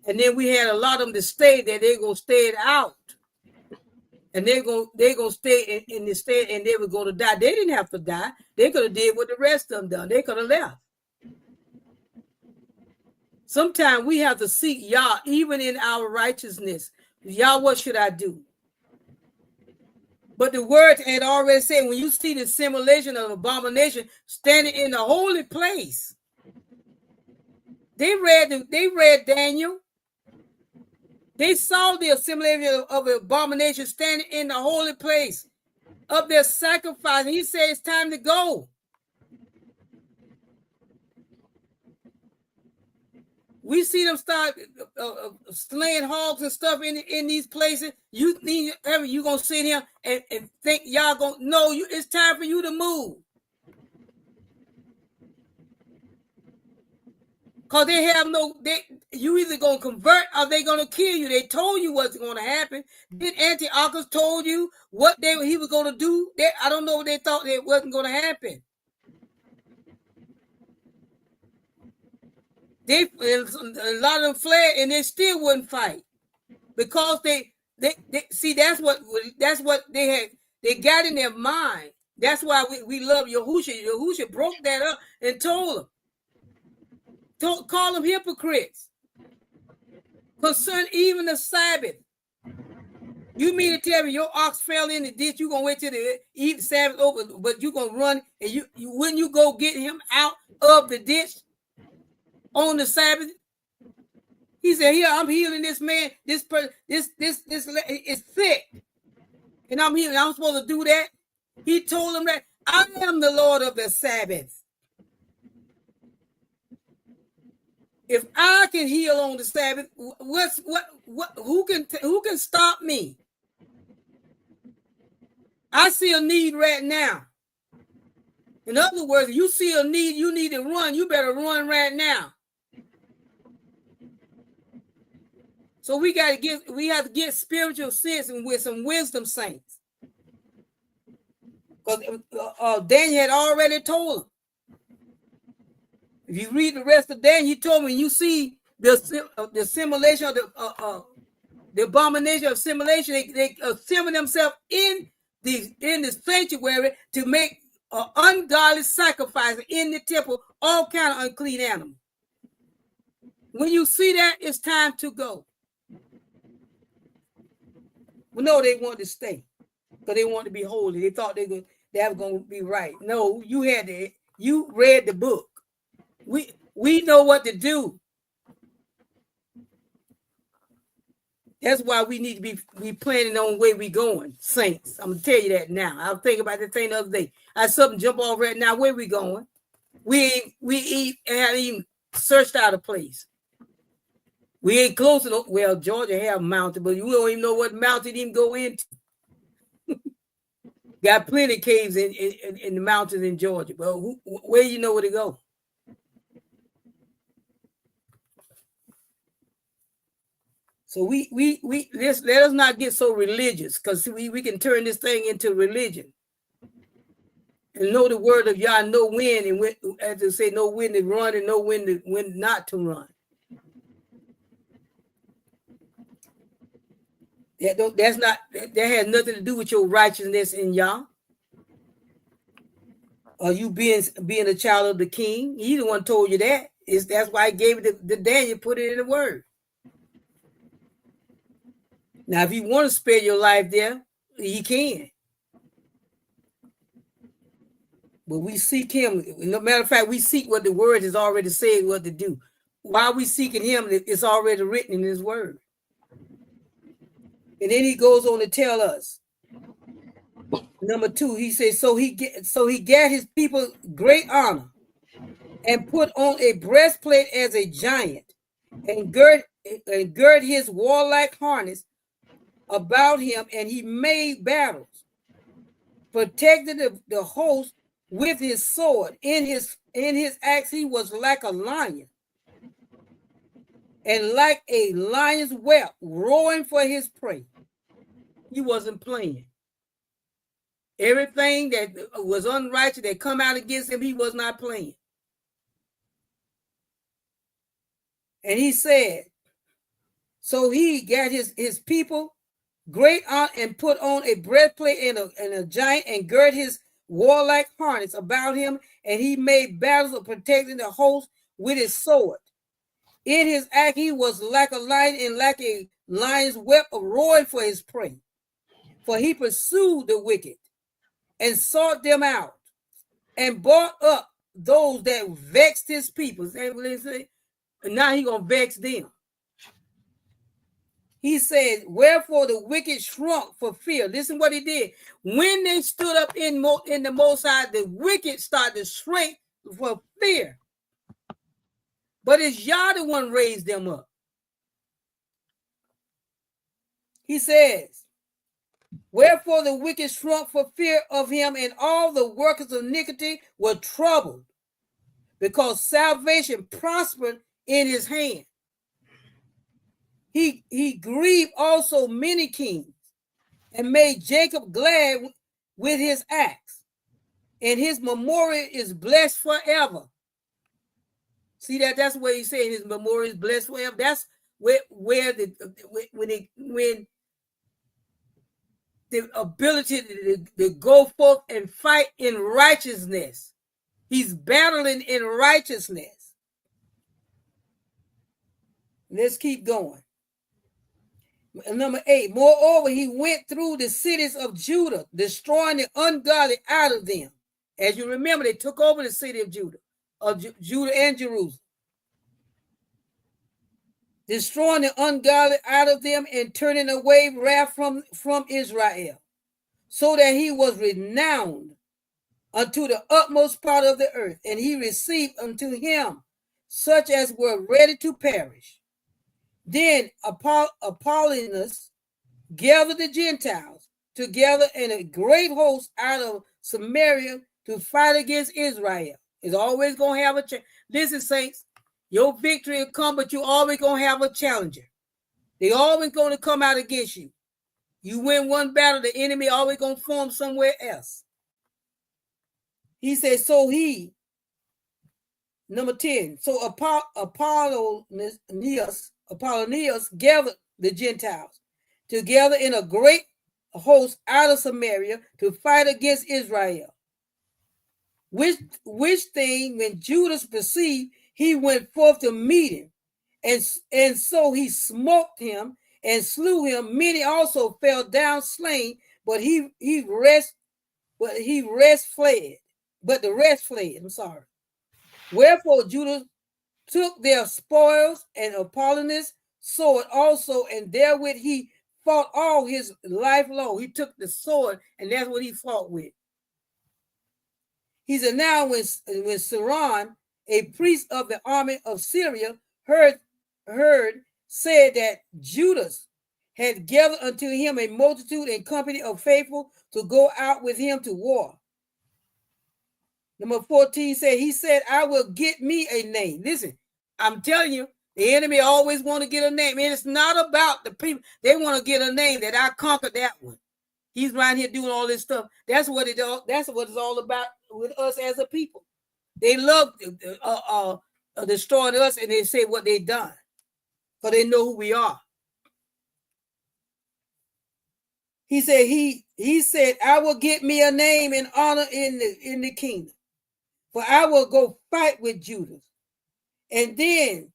And then we had a lot of them that stayed there. They're going to stay it out. And they're going to stay in the state, and they were going to die. They didn't have to die. They could have did what the rest of them done. They could have left. Sometimes we have to seek Yah, even in our righteousness. Yah, what should I do? But the word had already said, when you see the simulation of abomination standing in the holy place, they read Daniel. They saw the assimilation of abomination standing in the holy place of their sacrifice. And he said, it's time to go. We see them start slaying hogs and stuff in these places. You gonna sit here and think y'all gonna no? It's time for you to move, cause they have you either gonna convert or they gonna kill you. They told you what's gonna happen. Then Antiochus told you what he was gonna do. I don't know what they thought it wasn't gonna happen. A lot of them fled, and they still wouldn't fight because they see that's what they had. They got in their mind. That's why we love Yahushua. Yahushua broke that up and told them, call them hypocrites concern even the Sabbath. You mean to tell me your ox fell in the ditch? You gonna wait till the Sabbath over, but you gonna run and you when you go get him out of the ditch on the Sabbath? He said, here, I'm healing this man. This person, this is sick. And I'm healing. I'm supposed to do that. He told him that I am the Lord of the Sabbath. If I can heal on the Sabbath, who can stop me? I see a need right now. In other words, if you see a need, you need to run. You better run right now. So we have to get spiritual sense and with some wisdom, saints. Because Daniel had already told him. If you read the rest of Daniel, he told me you see the assimilation of the abomination of assimilation. They assemble themselves in the sanctuary to make ungodly sacrifice in the temple, all kind of unclean animals. When you see that, it's time to go. Well, no, they wanted to stay because they wanted to be holy. They thought they were going to be right. No, you read the book. We know what to do. That's why we need to be planning on where we going, saints. I'm gonna tell you that now. I was thinking about the thing the other day. I saw something jump off right now. Where we going? We haven't even searched out a place. We ain't close enough. Well, Georgia have mountain, but we don't even know what mountain even go into. Got plenty of caves in the mountains in Georgia, but where you know where to go? So let us not get so religious, because we can turn this thing into religion. And know the word of Yah, know when, and when, as they say, know when to run and know when not to run. That has nothing to do with your righteousness in Yah. Or you being a child of the king. He the one told you that. That's why he gave it to Daniel, put it in the word. Now, if you want to spare your life there, he can. But we seek him. No matter of fact, we seek what the word has already said what to do. While we seeking him, it's already written in his word. And then he goes on to tell us. Number 2, he says, so he got his people great honor and put on a breastplate as a giant and gird his warlike harness about him, and he made battles, protected the host with his sword. In his axe he was like a lion, and like a lion's whelp, roaring for his prey. He wasn't playing. Everything that was unrighteous that come out against him, he was not playing. And he said, so he got his people great honor and put on a breastplate and a giant and gird his warlike harness about him, and he made battles of protecting the host with his sword. In his act he was like a lion and like a lion's whelp, roaring for his prey. For he pursued the wicked and sought them out and brought up those that vexed his people. And now he gonna vex them. He said, wherefore the wicked shrunk for fear. Listen what he did. When they stood up in the Most High, the wicked started to shrink for fear. But it's Yah the one raised them up. He says, wherefore the wicked shrunk for fear of him, and all the workers of iniquity were troubled, because salvation prospered in his hand. He grieved also many kings, and made Jacob glad with his acts, and his memorial is blessed forever. See that's what he's saying. His memorial is blessed forever. That's when the ability to go forth and fight in righteousness. He's battling in righteousness. Let's keep going. Number 8, moreover, he went through the cities of Judah, destroying the ungodly out of them. As you remember, they took over the city of Judah and Jerusalem. Destroying the ungodly out of them and turning away wrath from Israel, so that he was renowned unto the utmost part of the earth, and he received unto him such as were ready to perish. Then Apollonius gathered the Gentiles together in a great host out of Samaria to fight against Israel. It's always going to have a challenge. Listen, saints, your victory will come, but you're always going to have a challenger. They're always going to come out against you. You win one battle, the enemy always going to form somewhere else. He says, so he, number 10, so Apollonius gathered the Gentiles together in a great host out of Samaria to fight against Israel. Which thing, when Judas perceived, he went forth to meet him, and so he smote him and slew him. Many also fell down slain, but the rest fled. I'm sorry. Wherefore Judas took their spoils and Apollonius' sword also, and therewith he fought all his life long. He took the sword, and that's what he fought with. He said, now when Saran, a priest of the army of Syria, heard said that Judas had gathered unto him a multitude and company of faithful to go out with him to war. Number 14 said, he said, I will get me a name. Listen, I'm telling you, the enemy always want to get a name. And it's not about the people. They want to get a name that I conquered that one. He's right here doing all this stuff. That's what it's all about with us as a people. They love destroying us, and they say what they done. Because they know who we are. He said, I will get me a name and honor in the kingdom. For I will go fight with Judah. And then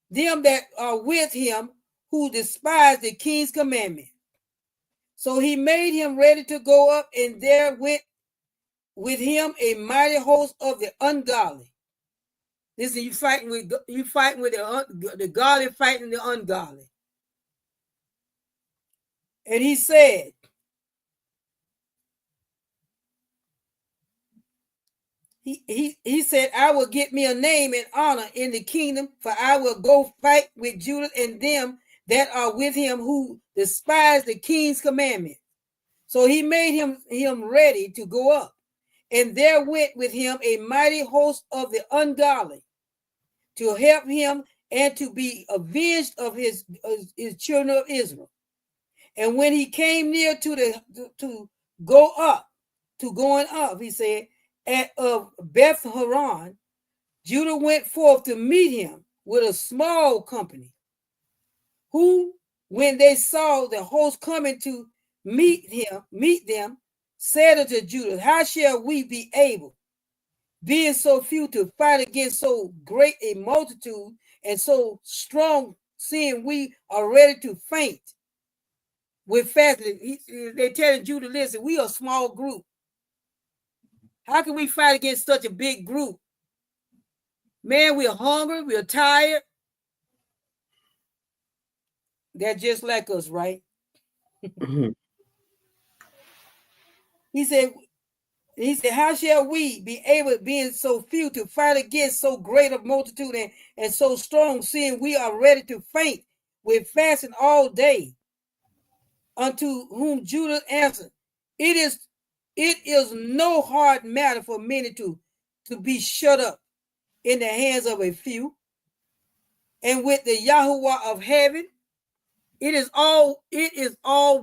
them that are with him who despise the king's commandment. So he made him ready to go up, and there went with him a mighty host of the ungodly. Listen, you fighting with the godly fighting the ungodly. And he said, he said, I will get me a name and honor in the kingdom, for I will go fight with Judah and them that are with him who despise the king's commandment. So he made him ready to go up, and there went with him a mighty host of the ungodly to help him and to be avenged of his children of Israel. And when he came near to going up, he said, of Beth Horon, Judah went forth to meet him with a small company, who, when they saw the host coming to meet them, said unto Judah, how shall we be able, being so few, to fight against so great a multitude and so strong, seeing we are ready to faint with fasting? They're telling Judah, listen, we are a small group. How can we fight against such a big group? Man, we're hungry, we're tired. They're just like us, right? He said, how shall we be able, being so few, to fight against so great a multitude and so strong, seeing we are ready to faint with fasting all day? Unto whom Judah answered, it is no hard matter for many to be shut up in the hands of a few, and with the Yahuwah of heaven, it is all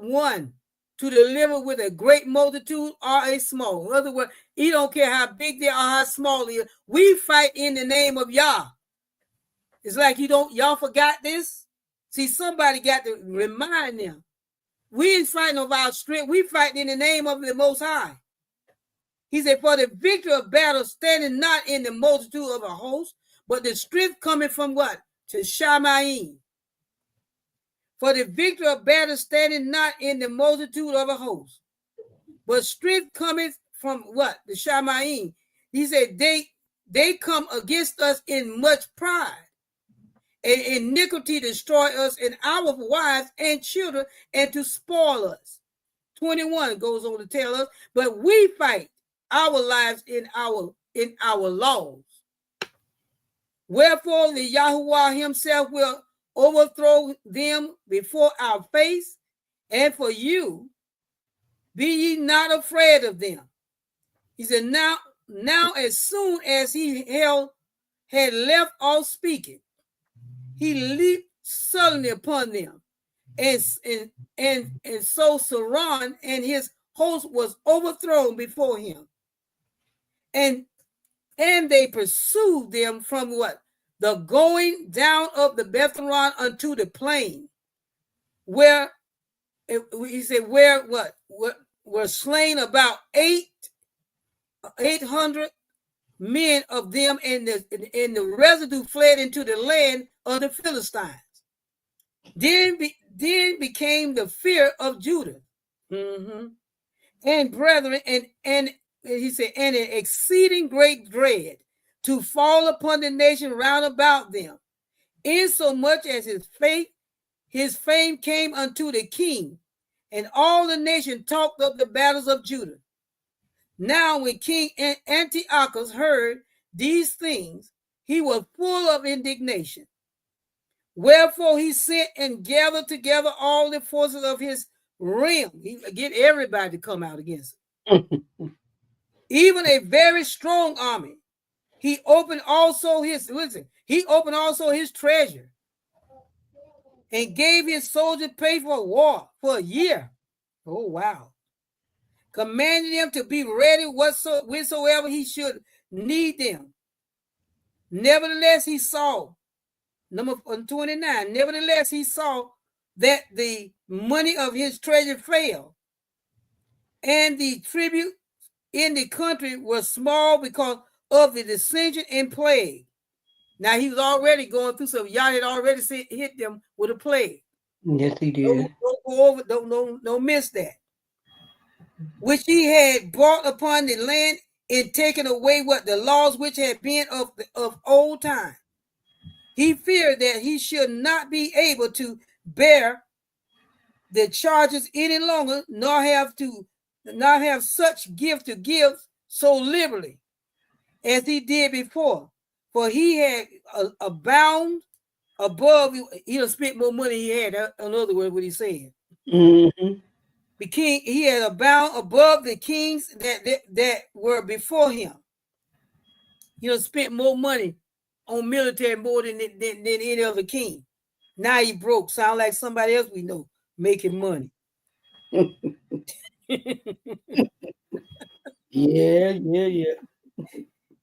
one to deliver with a great multitude or a small. In other words, he don't care how big they are, how small they are. We fight in the name of Yah. It's like y'all forgot this? See, somebody got to remind them. We ain't fighting of our strength. We fight in the name of the Most High. He said, for the victory of battle standing not in the multitude of a host, but the strength coming from what? To Shamayim. For the victory of battle standing not in the multitude of a host, but strength cometh from what? The Shamayim. He said, they come against us in much pride, and iniquity destroy us and our wives and children, and to spoil us. 21 goes on to tell us, but we fight our lives in our laws. Wherefore the Yahuwah himself will overthrow them before our face, and for you, be ye not afraid of them. He said, now as soon as he had left off speaking, he leaped suddenly upon them, and so Saran and his host was overthrown before him, and they pursued them from what? The going down of the Bethhoron unto the plain, where he said, where what were slain about 800 men of them, and the residue fled into the land of the Philistines. Then became the fear of Judah, and brethren, and he said, and an exceeding great dread to fall upon the nation round about them, insomuch as his fame came unto the king, and all the nation talked of the battles of Judah. Now when King Antiochus heard these things, he was full of indignation. Wherefore he sent and gathered together all the forces of his realm. He get everybody to come out against it. Even a very strong army. He opened also his treasure and gave his soldiers pay for war for a year. Oh wow. Commanded them to be ready whatsoever he should need them. Nevertheless, he saw, number 29, nevertheless, he saw that the money of his treasure failed, and the tribute in the country was small because of the dissension and plague. Now he was already going through some. Y'all had already hit them with a plague. Yes, he did. Don't go over. Don't miss that. Which he had brought upon the land and taken away what the laws which had been of old time. He feared that he should not be able to bear the charges any longer, nor have such gift to give so liberally as he did before. For he had a bound above, he done spent more money he had. In other words, what he's saying. Mm-hmm. The king, he had a bound above the kings that were before him. He done spent more money on military more than any other king. Now he broke. Sound like somebody else we know making money. Yeah.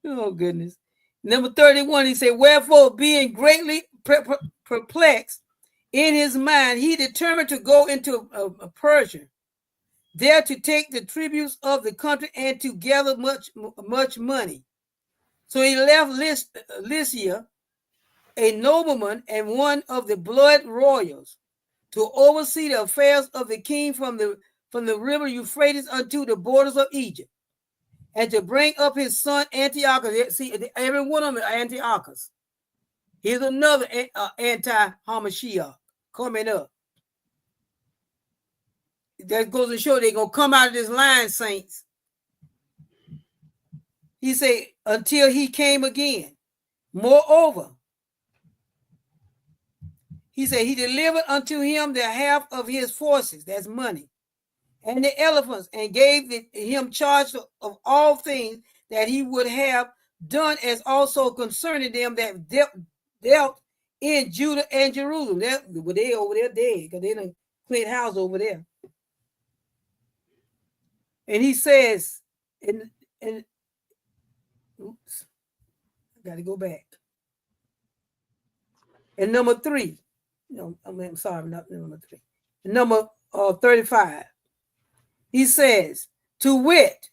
Oh, goodness. Number 31, he said, wherefore, being greatly perplexed in his mind, he determined to go into Persia, there to take the tributes of the country and to gather much money. So he left Lycia, a nobleman and one of the blood royals, to oversee the affairs of the king from the river Euphrates unto the borders of Egypt, and to bring up his son Antiochus. See, every one of them are Antiochus. Here's another anti-Hamashiach coming up. That goes to show they're going to come out of this line, saints. He said, until he came again. Moreover, he said, he delivered unto him the half of his forces, that's money, and the elephants, and gave him charge of all things that he would have done, as also concerning them that dealt in Judah and Jerusalem. They over there dead, because they done cleared house over there. And he says, oops, I got to go back. And number 3, no, I'm sorry, not number 3. Number 35. He says, to wit,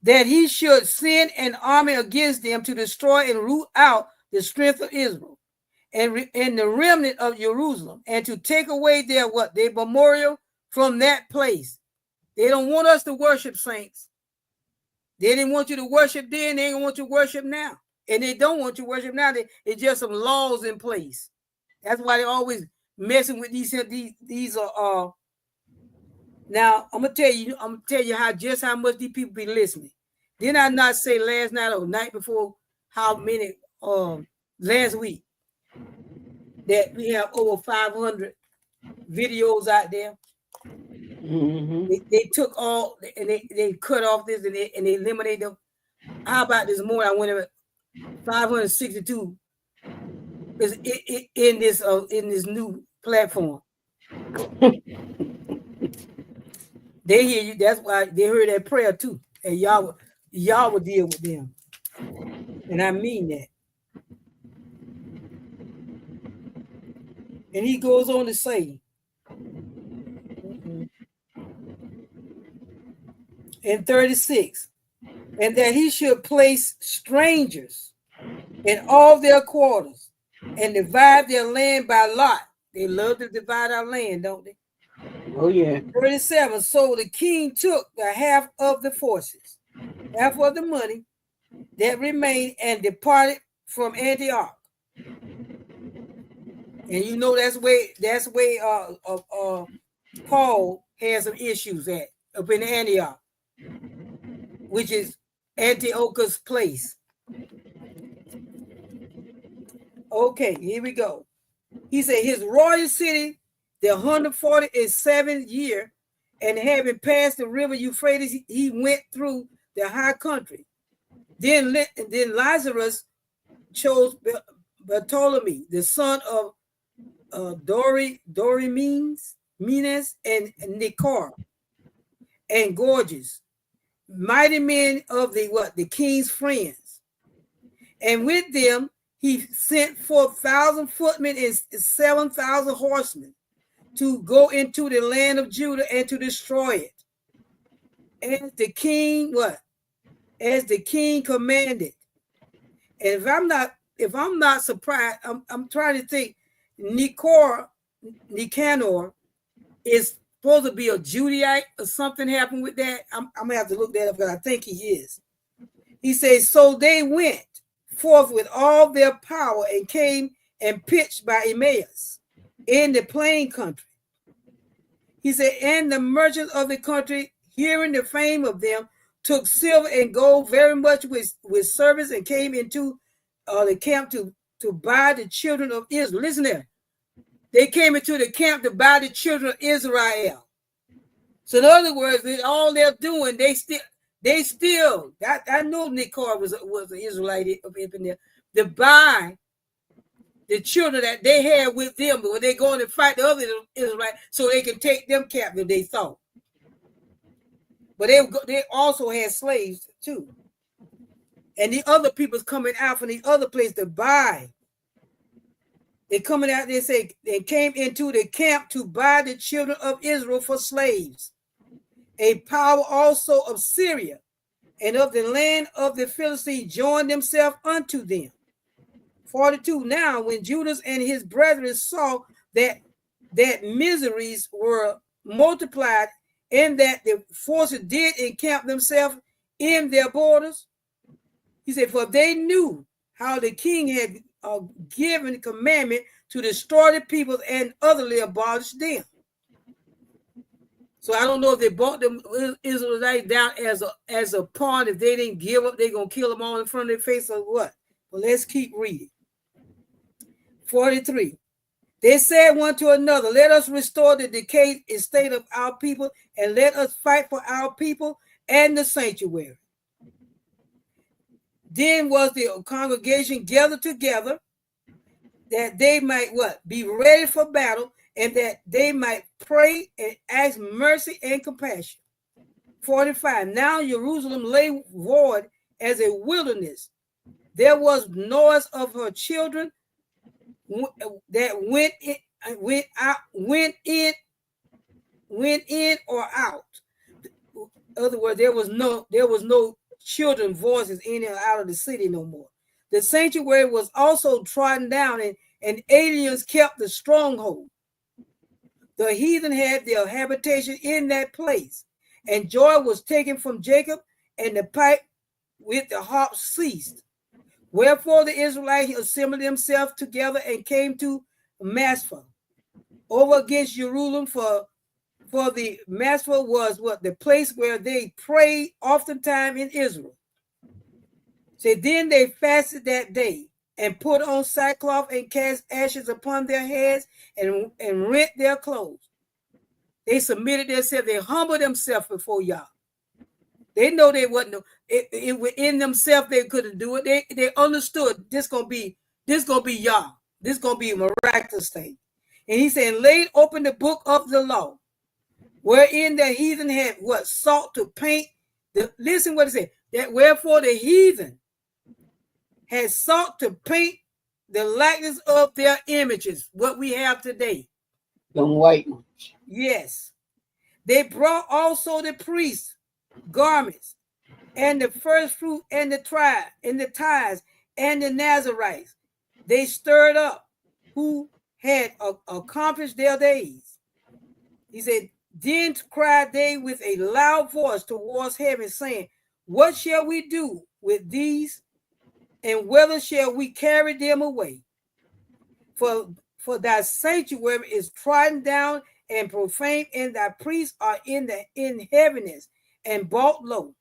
that he should send an army against them to destroy and root out the strength of Israel and the remnant of Jerusalem, and to take away their memorial from that place. They don't want us to worship, saints. They didn't want you to worship then. They don't want you to worship now. And they don't want you to worship now. It's just some laws in place. That's why they're always messing with these now I'm gonna tell you how much these people be listening. Did I not say last night or night before how many last week that we have over 500 videos out there? Mm-hmm. They took all and they cut off this and they eliminated them. How about this morning? I went over 562 in this new platform. They hear you. That's why they heard that prayer too. And y'all will deal with them. And I mean that. And he goes on to say, in 36, and that he should place strangers in all their quarters and divide their land by lot. They love to divide our land, don't they? Oh, yeah. 37, so the king took the half of the forces, half of the money that remained, and departed from Antioch. And you know that's where Paul has some issues at up in Antioch, which is Antiochus' place. Okay, here we go. He said his royal city, the 147th year, and having passed the river Euphrates, he went through the high country. Then Lazarus chose Bartholomew, the son of Dorymenes, and Nicanor, and Gorgias, mighty men of the king's friends. And with them he sent 4,000 footmen and 7,000 horsemen to go into the land of Judah and to destroy it. As the king As the king commanded. And if I'm not surprised, I'm trying to think. Nicanor is supposed to be a Judite or something happened with that. I'm gonna have to look that up because I think he is. He says, so they went forth with all their power and came and pitched by Emmaus in the plain country. He said, and the merchants of the country, hearing the fame of them, took silver and gold very much with service and came into the camp to buy the children of Israel. Listen there. They came into the camp to buy the children of Israel. So in other words, all they're doing, they still. I know Nicanor was an Israelite up in there, to buy the children that they had with them when they going to fight the other Israelites, so they can take them captive. They thought, but they also had slaves too, and the other people's coming out from the other place to buy. They coming out. They say they came into the camp to buy the children of Israel for slaves. A power also of Syria and of the land of the Philistines joined themselves unto them. 42. Now, when Judas and his brethren saw that miseries were multiplied and that the forces did encamp themselves in their borders, he said, for they knew how the king had given commandment to destroy the people and utterly abolish them. So I don't know if they brought them Israelites down as a pawn. If they didn't give up, they're going to kill them all in front of their face or what? But let's keep reading. 43. They said one to another, let us restore the decayed estate of our people, and let us fight for our people and the sanctuary. Then was the congregation gathered together that they might be ready for battle, and that they might pray and ask mercy and compassion. 45. Now Jerusalem lay void as a wilderness. There was noise of her children that went in or out. In other words, there was no children voices in and out of the city no more. The sanctuary was also trodden down, and aliens kept the stronghold. The heathen had their habitation in that place, and joy was taken from Jacob, and the pipe with the harp ceased. Wherefore the Israelites assembled themselves together and came to Maspha, over against Jerusalem, for the Maspha was the place where they prayed oftentimes in Israel. So then they fasted that day and put on sackcloth and cast ashes upon their heads and rent their clothes. They submitted themselves, they humbled themselves before Yah. They know they wasn't in themselves, they couldn't do it. They understood this gonna be Yah. This gonna be a miraculous thing. And he said, laid open the book of the law, wherein the heathen had sought to paint. Listen what it said. That wherefore the heathen had sought to paint the likeness of their images, what we have today. The white ones. Yes. They brought also the priests garments, and the first fruit, and the tithes, and the Nazarites. They stirred up who had accomplished their days. He said, then cried they with a loud voice towards heaven, saying, what shall we do with these, and whether shall we carry them away? For thy sanctuary is trodden down and profaned, and thy priests are in heaviness and brought low.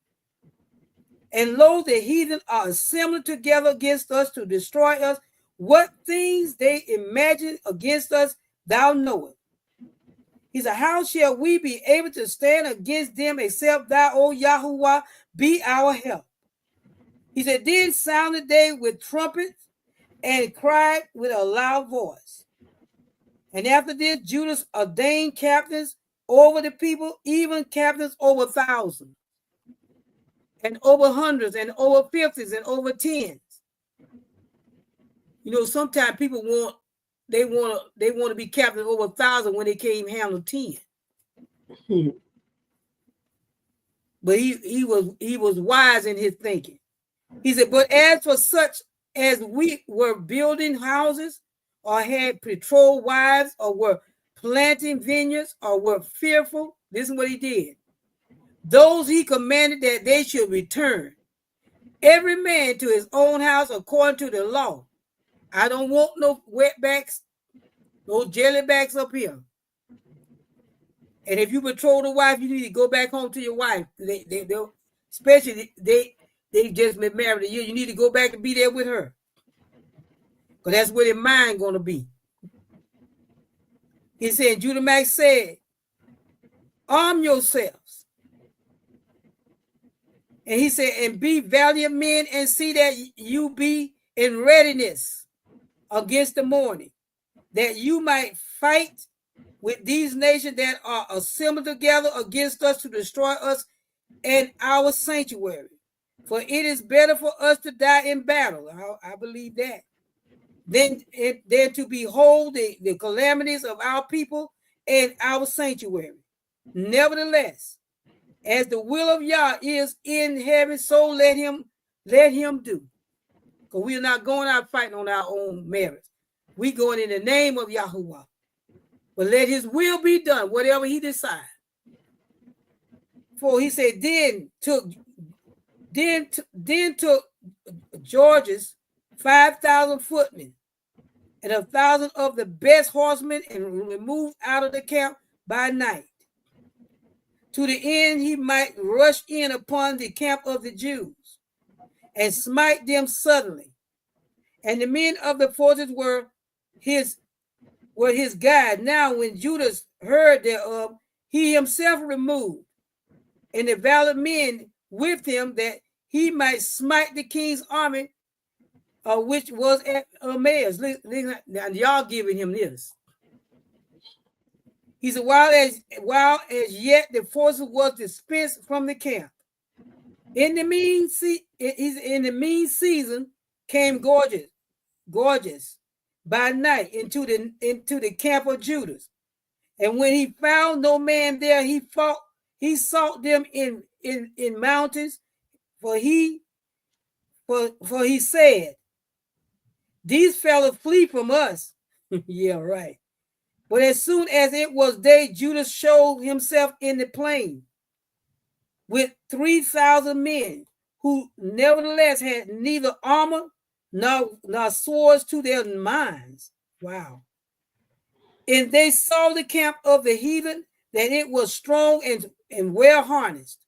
And lo, the heathen are assembled together against us to destroy us. What things they imagine against us, thou knowest. He said, how shall we be able to stand against them except thou, O Yahuwah, be our help? He said, then sounded they with trumpets and cried with a loud voice. And after this, Judas ordained captains over the people, even captains over thousands, and over hundreds, and over fifties, and over tens. You know, sometimes people want to be captain over 1,000 when they can't even handle 10. But he was wise in his thinking. He said, but as for such as we were building houses, or had betrothed wives, or were planting vineyards, or were fearful, this is what he did. Those he commanded that they should return, every man to his own house according to the law. I don't want no wetbacks, no jellybacks up here. And if you betroth a wife, you need to go back home to your wife. Especially they just been married a year. You need to go back and be there with her, because that's where their mind going to be. He said, Judah Max said, arm yourselves. And he said, and be valiant men, and see that you be in readiness against the morning, that you might fight with these nations that are assembled together against us to destroy us and our sanctuary. For it is better for us to die in battle. I believe that. Than to behold the calamities of our people and our sanctuary. Nevertheless, as the will of Yah is in heaven, so let him do. Because we are not going out fighting on our own merits. We going in the name of Yahuwah. But let his will be done, whatever he decides. For he said, then took George's 5,000 footmen and 1,000 of the best horsemen, and removed out of the camp by night, to the end he might rush in upon the camp of the Jews and smite them suddenly. And the men of the forces were his guide. Now when Judas heard thereof, he himself removed, and the valiant men with him, that he might smite the king's army, which was at Emmaus. Now y'all giving him this. He said, while as yet the forces was dispensed from the camp. In the mean season came Gorgeous by night into the camp of Judas. And when he found no man there, he sought them in mountains, for he said, these fellows flee from us. Yeah, right. But as soon as it was day, Judas showed himself in the plain with 3,000 men, who nevertheless had neither armor nor swords to their minds. Wow. And they saw the camp of the heathen, that it was strong and well harnessed,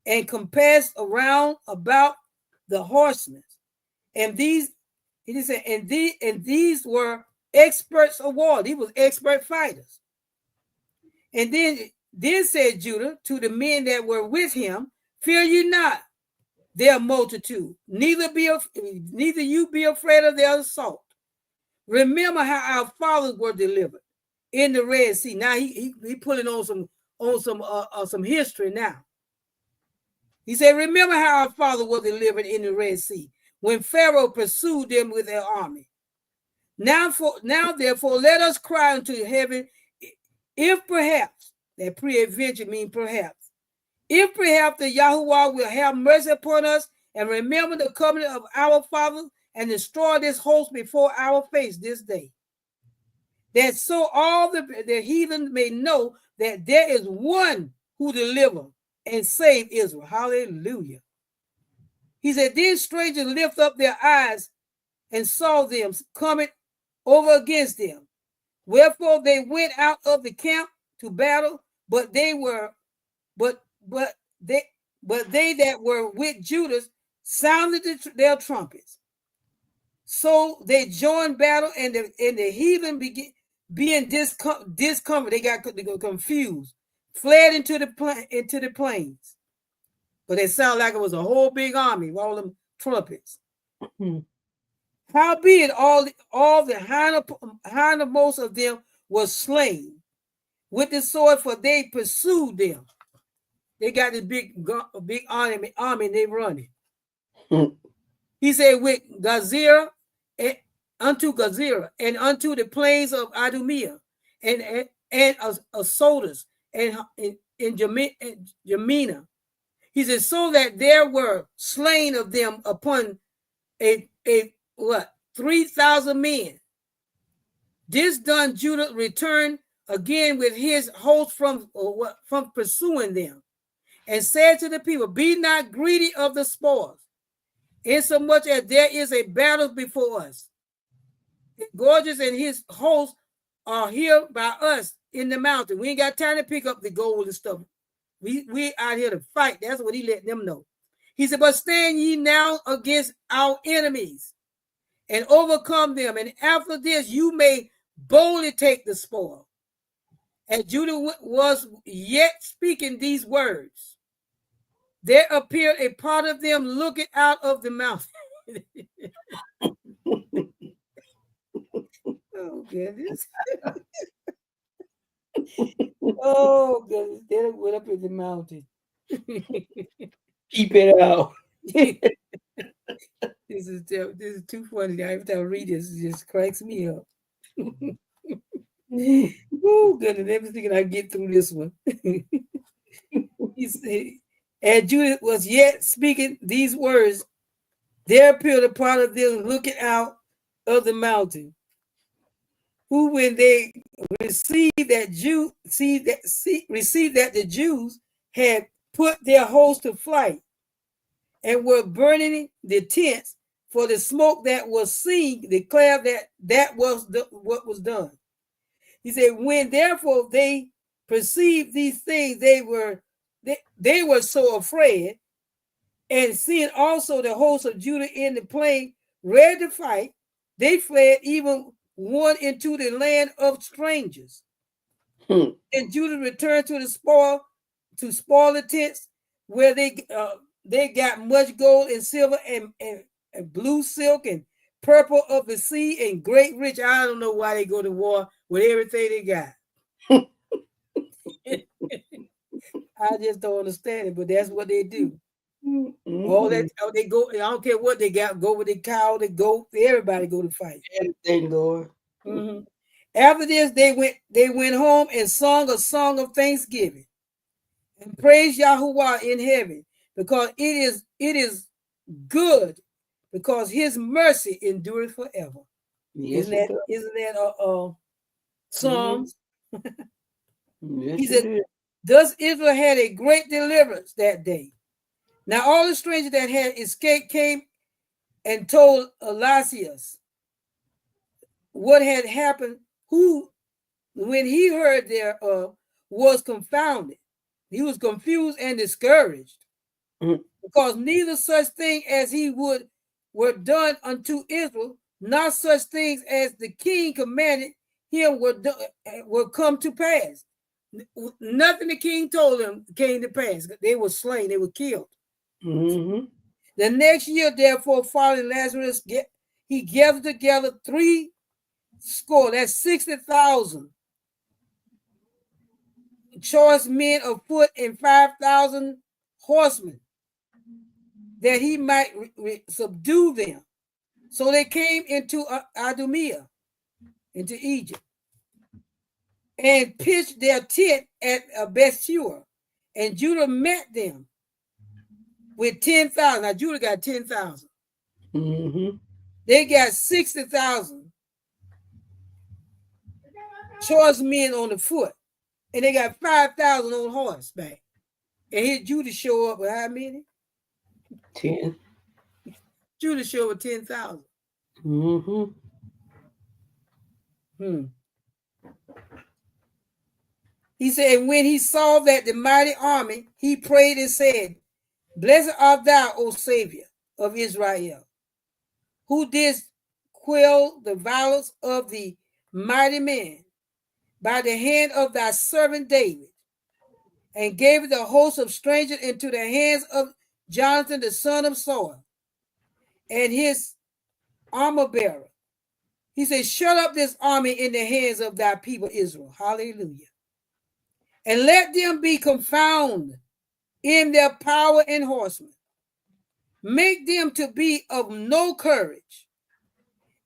and compassed around about the horsemen. And these were experts of war. These were expert fighters. And then said Judah to the men that were with him, fear you not their multitude, neither you be afraid of their assault. Remember how our fathers were delivered in the Red Sea. Now he pulling on some history now. He said, remember how our father was delivered in the Red Sea, when Pharaoh pursued them with their army. Now therefore, let us cry unto heaven, if perhaps, that pre-adventure means perhaps, if perhaps the Yahuwah will have mercy upon us and remember the covenant of our fathers and destroy this host before our face this day. That so all the heathen may know that there is one who delivers and save Israel. Hallelujah. He said, these strangers lift up their eyes and saw them coming over against them. Wherefore they went out of the camp to battle, but they that were with Judas sounded their trumpets. So they joined battle, and the heathen being discomfort. They got confused, fled into the plains. But it sounded like it was a whole big army with all them trumpets. Howbeit all the hindermost of them was slain with the sword, for they pursued them. They got this big army and they running. He said, with Gazira, unto Gazira, and unto the plains of Idumea, and Asotus, and in Jamina. He said, so that there were slain of them upon a 3,000 men. This done, Judah returned again with his host from pursuing them, and said to the people, be not greedy of the spoils, insomuch as there is a battle before us. Gorgeous and his hosts are here by us in the mountain. We ain't got time to pick up the gold and stuff. We out here to fight. That's what he let them know. He said, but stand ye now against our enemies and overcome them, and after this you may boldly take the spoil. And Judah was yet speaking these words, there appeared a part of them looking out of the mountain. Oh, goodness. Oh, goodness. They went up in the mountain. Keep it out. This is too funny. Every time I read this, it just cracks me up. Oh, goodness. Never thinking I'd get through this one. He said, and Judah was yet speaking these words, there appeared a part of them looking out of the mountain, who when they received that the Jews had put their host to flight and were burning the tents, for the smoke that was seen declared that was what was done. He said, when therefore they perceived these things, they were so afraid, and seeing also the host of Judah in the plain ready to fight, they fled, even one into the land of strangers. And Judah returned to spoil the tents, where they got much gold and silver and blue silk and purple of the sea and great rich. I don't know why they go to war with everything they got. I just don't understand it, but that's what they do. All that they go. I don't care what they got. Go with the cow, the goat. Everybody go to fight. Everything, Lord. After this, they went home and sung a song of thanksgiving and praised Yahuwah in heaven, because it is good, because his mercy endureth forever. Yes, isn't that Psalms? Yes, he said, thus Israel had a great deliverance that day. Now all the strangers that had escaped came and told Eliseus what had happened, who, when he heard thereof, was confounded. He was confused and discouraged, because neither such thing as he would were done unto Israel, not such things as the king commanded him were come to pass. Nothing the king told them came to pass. They were slain, they were killed. The next year, therefore, following Lazarus, he gathered together 60,000, that's 60,000 choice men of foot and 5,000 horsemen, that he might subdue them. So they came into Idumea, into Egypt, and pitched their tent at Bethsur, and Judah met them with 10,000. Now Judah got 10,000. They got 60,000 choice men on the foot, and they got 5,000 on horseback. And here Judah show up with how many? 10. Judah show up with 10,000. He said, and when he saw that the mighty army, he prayed and said, blessed art thou, O Savior of Israel, who didst quell the violence of the mighty men by the hand of thy servant David, and gave the host of strangers into the hands of Jonathan the son of Saul and his armor bearer. He said, shut up this army in the hands of thy people Israel. Hallelujah. And let them be confounded in their power and horsemen. Make them to be of no courage,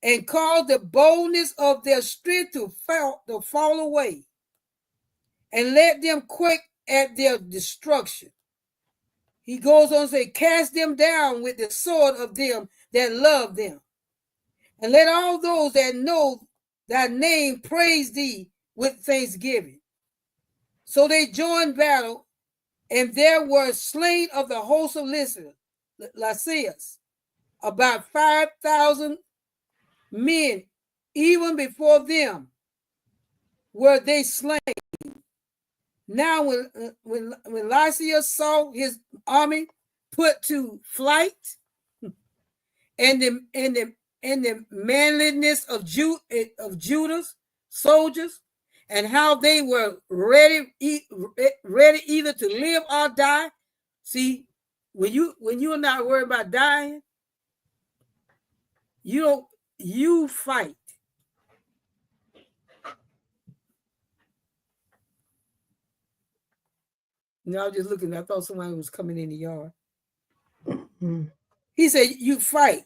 and cause the boldness of their strength to fall away, and let them quake at their destruction. He goes on to say, cast them down with the sword of them that love them, and let all those that know thy name praise thee with thanksgiving. So they joined battle, and there were slain of the host of Lysias about 5,000 men. Even before them were they slain. Now when Lysias saw his army put to flight, and the manliness of Judah's soldiers, and how they were ready either to live or die. See, when you're not worried about dying, you fight. Now I was just looking, I thought somebody was coming in the yard. He said, you fight.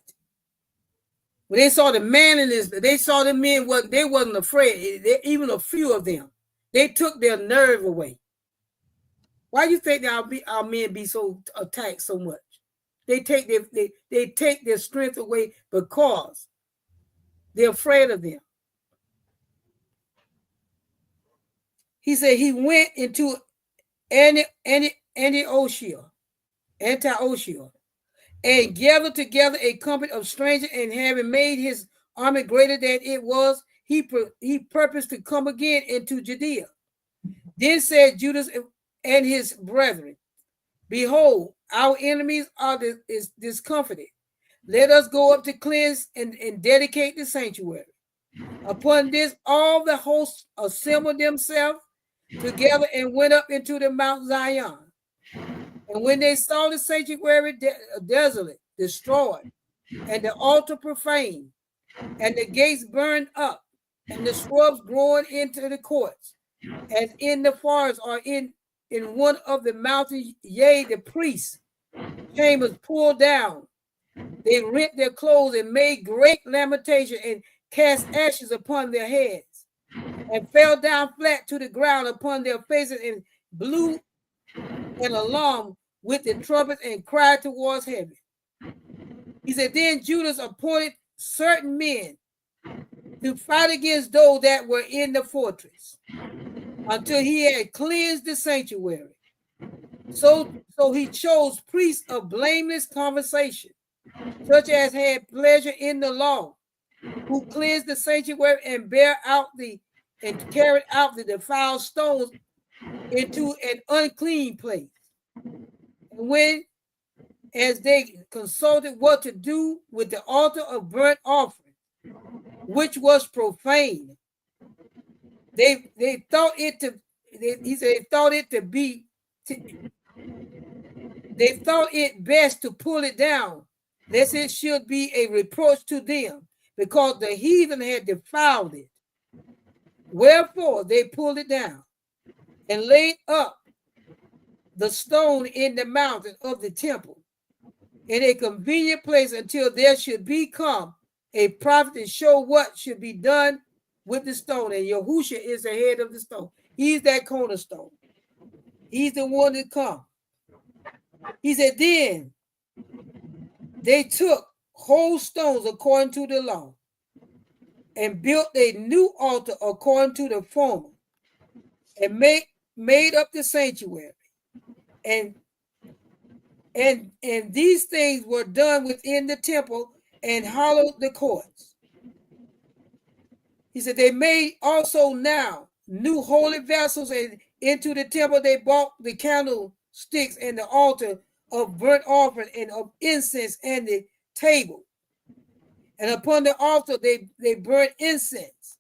When they saw the manliness, they saw the men, they wasn't afraid. Even a few of them, they took their nerve away. Why do you think our men be so attacked so much? They take their strength away because they're afraid of them. He said he went into Antiochia, and gathered together a company of strangers, and having made his army greater than it was, he purposed to come again into Judea. Then said Judas and his brethren, behold, our enemies are discomfited. Let us go up to cleanse and dedicate the sanctuary. Upon this, all the hosts assembled themselves together and went up into the Mount Zion. And when they saw the sanctuary desolate, destroyed, and the altar profaned, and the gates burned up, and the shrubs growing into the courts, as in the forest or in one of the mountains, yea, the priests' chambers pulled down, they rent their clothes and made great lamentation and cast ashes upon their heads, and fell down flat to the ground upon their faces, and blew an alarm with the trumpets and cried towards heaven. He said, then Judas appointed certain men to fight against those that were in the fortress until he had cleansed the sanctuary. So he chose priests of blameless conversation, such as had pleasure in the law, who cleansed the sanctuary and carried out the defiled stones into an unclean place. And as they consulted what to do with the altar of burnt offering, which was profane, they thought it best to pull it down, lest it should be a reproach to them, because the heathen had defiled it. Wherefore they pulled it down and laid up the stone in the mountain of the temple in a convenient place until there should become a prophet to show what should be done with the stone. And Yahushua is the head of the stone. He's that cornerstone. He's the one that come. He said, then they took whole stones according to the law and built a new altar according to the former, and made up the sanctuary. And these things were done within the temple and hollowed the courts. He said they made also now new holy vessels, and into the temple they brought the candlesticks and the altar of burnt offering and of incense and the table. And upon the altar they burnt incense,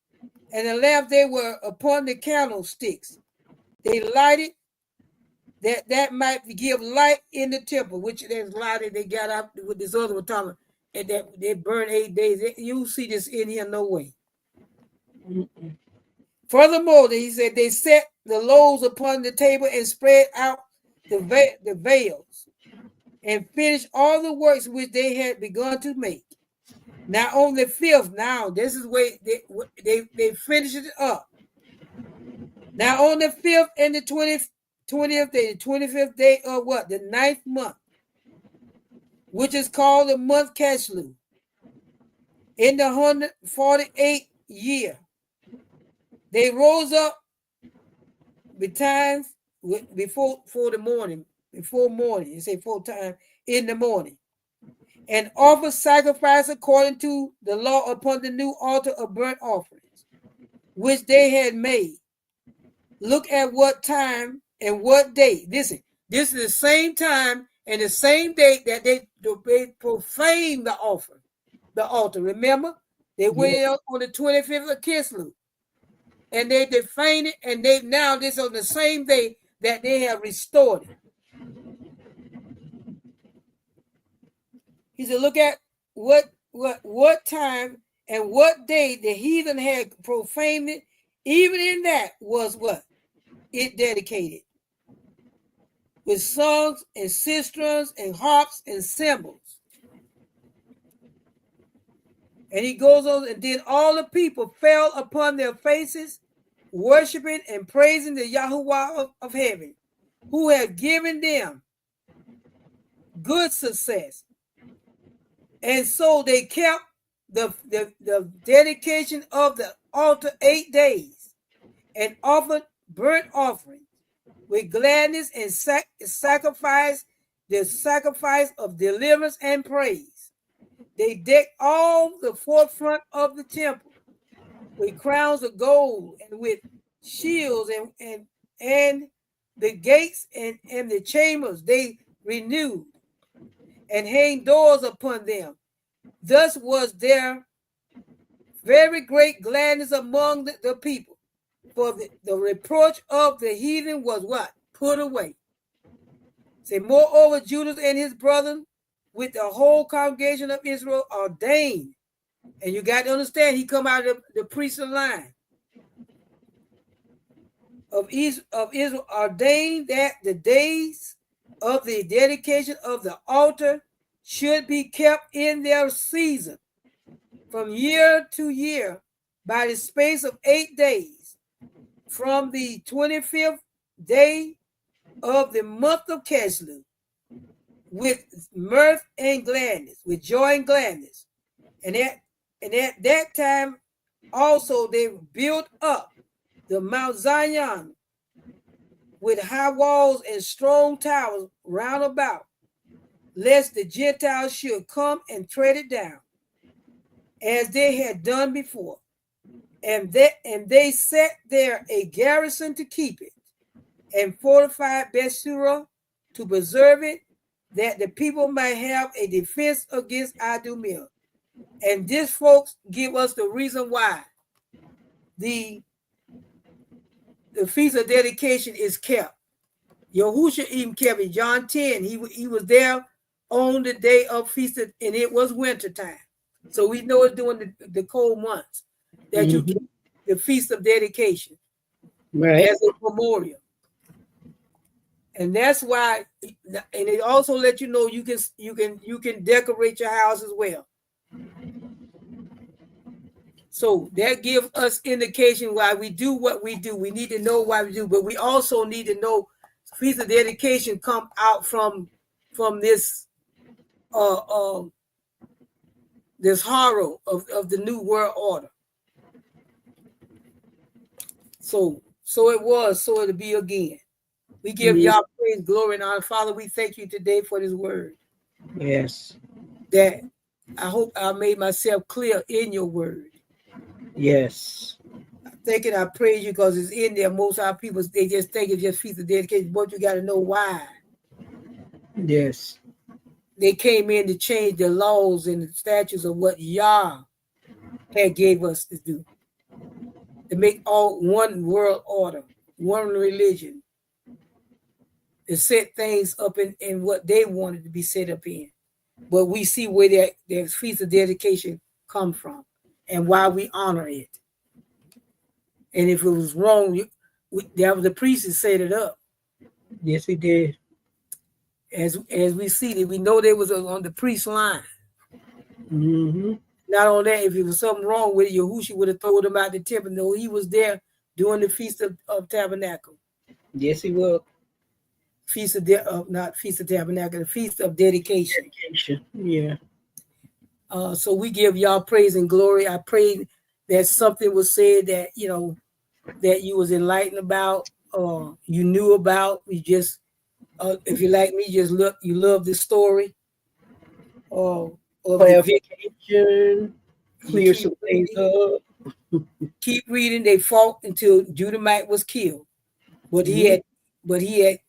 and the lamp they were upon the candlesticks. They lighted that might give light in the temple, which there's lighted. They got up with this other one talking, and that they burned 8 days. You see this in here no way. Mm-mm. Furthermore, he said they set the loaves upon the table and spread out the veils, and finished all the works which they had begun to make. Now on the 5th, now this is where they finished it up. Now on the 5th and the 20th day, the 25th day of what? The 9th month, which is called the month Caslu, in the 148th year, they rose up betimes before the morning, before morning, you say 4 times in the morning, and offer sacrifice according to the law upon the new altar of burnt offerings, which they had made. Look at what time and what day. Listen, this is the same time and the same date that they profaned the altar. Remember, they went out on the 25th of Kislev, and they defamed it, and they now this on the same day that they have restored it. He said, look at what time and what day the heathen had profaned it. Even in that was what? It dedicated with songs and sistrums and harps and cymbals. And he goes on, and then all the people fell upon their faces, worshiping and praising the Yahuwah of heaven, who had given them good success. And so they kept the dedication of the altar 8 days, and offered burnt offerings with gladness, and sacrifice the sacrifice of deliverance and praise. They decked all the forefront of the temple with crowns of gold, and with shields, and the gates and the chambers they renewed, and hanged doors upon them. Thus was there very great gladness among the people, for the reproach of the heathen was what? Put away. Say, moreover, Judas and his brethren with the whole congregation of Israel ordained. And you got to understand, he come out of the priestly line of Israel, ordained that the days of the dedication of the altar should be kept in their season from year to year by the space of 8 days, from the 25th day of the month of Caslu, with mirth and gladness, with joy and gladness. And at that time also they built up the Mount Zion with high walls and strong towers round about, lest the Gentiles should come and tread it down, as they had done before. And they set there a garrison to keep it, and fortified Bethsura to preserve it, that the people might have a defense against Idumea. And this, folks, give us the reason why the feast of dedication is kept. Yahusha even kept it. John 10, he was there on the day of feast, and it was winter time. So we know it's during the cold months that you keep the feast of dedication, right, as a memorial. And that's why, and it also let you know you can decorate your house as well. So that gives us indication why we do what we do. We need to know why we do, but we also need to know feast of dedication come out from this this horror of the new world order. So it was, so it'll be again. We give y'all praise, glory, and honor. Father, we thank you today for this word. yes, That I hope I made myself clear in your word. yes, I thank and I praise you because it's in there. Most of our people, they just think it's just feast of dedication, but you got to know why. yes, they came in to change the laws and the statutes of what Yah had gave us to do, to make all one world order, one religion, to set things up in what they wanted to be set up in. But we see where their feast of dedication come from and why we honor it. And if it was wrong, the priest set it up. Yes, he did. As we see that we know they was on the priest line. Mm-hmm. Not only that, if it was something wrong with it, Yahushua would have thrown him out the temple. No, he was there during the Feast of Tabernacle. Yes, he will. Not Feast of Tabernacle, the Feast of Dedication. Yeah. So we give y'all praise and glory. I pray that something was said that, that you was enlightened about, or you knew about. You just, if you like me, just look, you love the story. Of clarification, clear some things up. Keep reading. They fought until Judahite was killed, but he had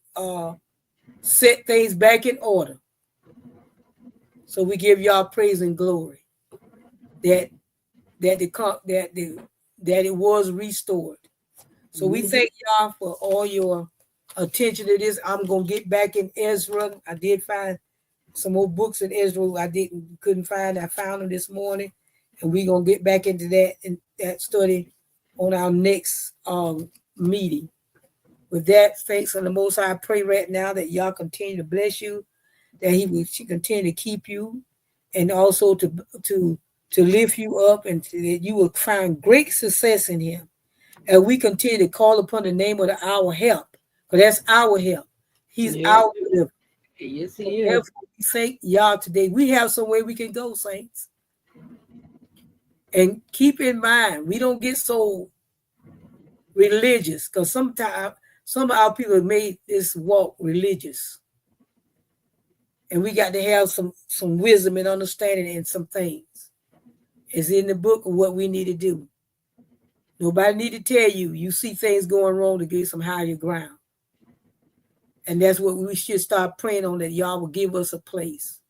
set things back in order. So we give y'all praise and glory that it was restored. So we thank y'all for all your attention to this. I'm gonna get back in Ezra. I did find some more books in Ezra couldn't find. I found them this morning, and we're gonna get back into that study on our next meeting. With that, thanks on the Most High. I pray right now that y'all continue to bless you, that He will continue to keep you, and also to lift you up, and that you will find great success in Him. And we continue to call upon the name of our help, because that's our help. He's our deliverer. Yes, He is. We thank y'all today. We have somewhere we can go, saints. And keep in mind, we don't get so religious, because sometimes some of our people have made this walk religious. And we got to have some wisdom and understanding in some things. It's in the book of what we need to do. Nobody need to tell you. You see things going wrong to get some higher ground. And that's what we should start praying on, that y'all will give us a place.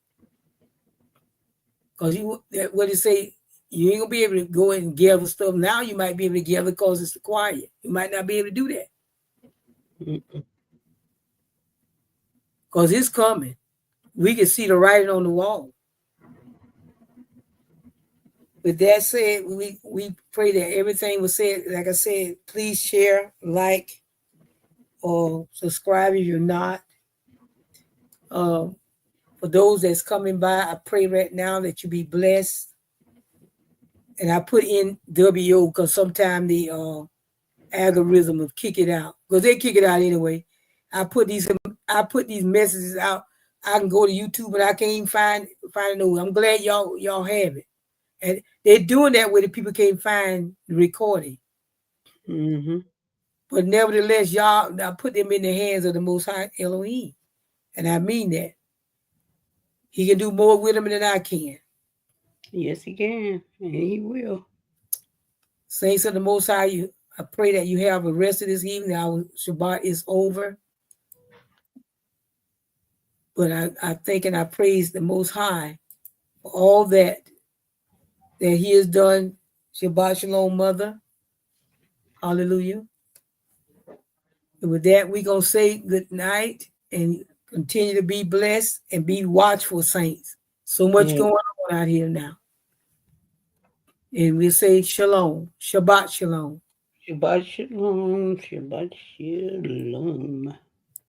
Because what it say, you ain't going to be able to go and gather stuff. Now you might be able to gather because it's quiet. You might not be able to do that. Because it's coming. We can see the writing on the wall. With that said, we pray that everything was said. Like I said, please share, like, or subscribe if you're not. For those that's coming by, I pray right now that you be blessed. And I put in WO because sometimes the algorithm will kick it out, because they kick it out anyway. I put these messages out. I can go to YouTube and I can't even find it. I'm glad y'all have it. And they're doing that where the people can't find the recording. But nevertheless, y'all, I put them in the hands of the Most High Elohim. And I mean that. He can do more with them than I can. Yes, He can. And He will. Saints of the Most High, I pray that you have a rest of this evening. Our Shabbat is over. But I thank and I praise the Most High for all that He has done. Shabbat Shalom, Mother. Hallelujah. And with that, we're going to say good night and continue to be blessed and be watchful, saints. So much going on out here now. And we say Shalom. Shabbat Shalom. Shabbat Shalom. Shabbat Shalom.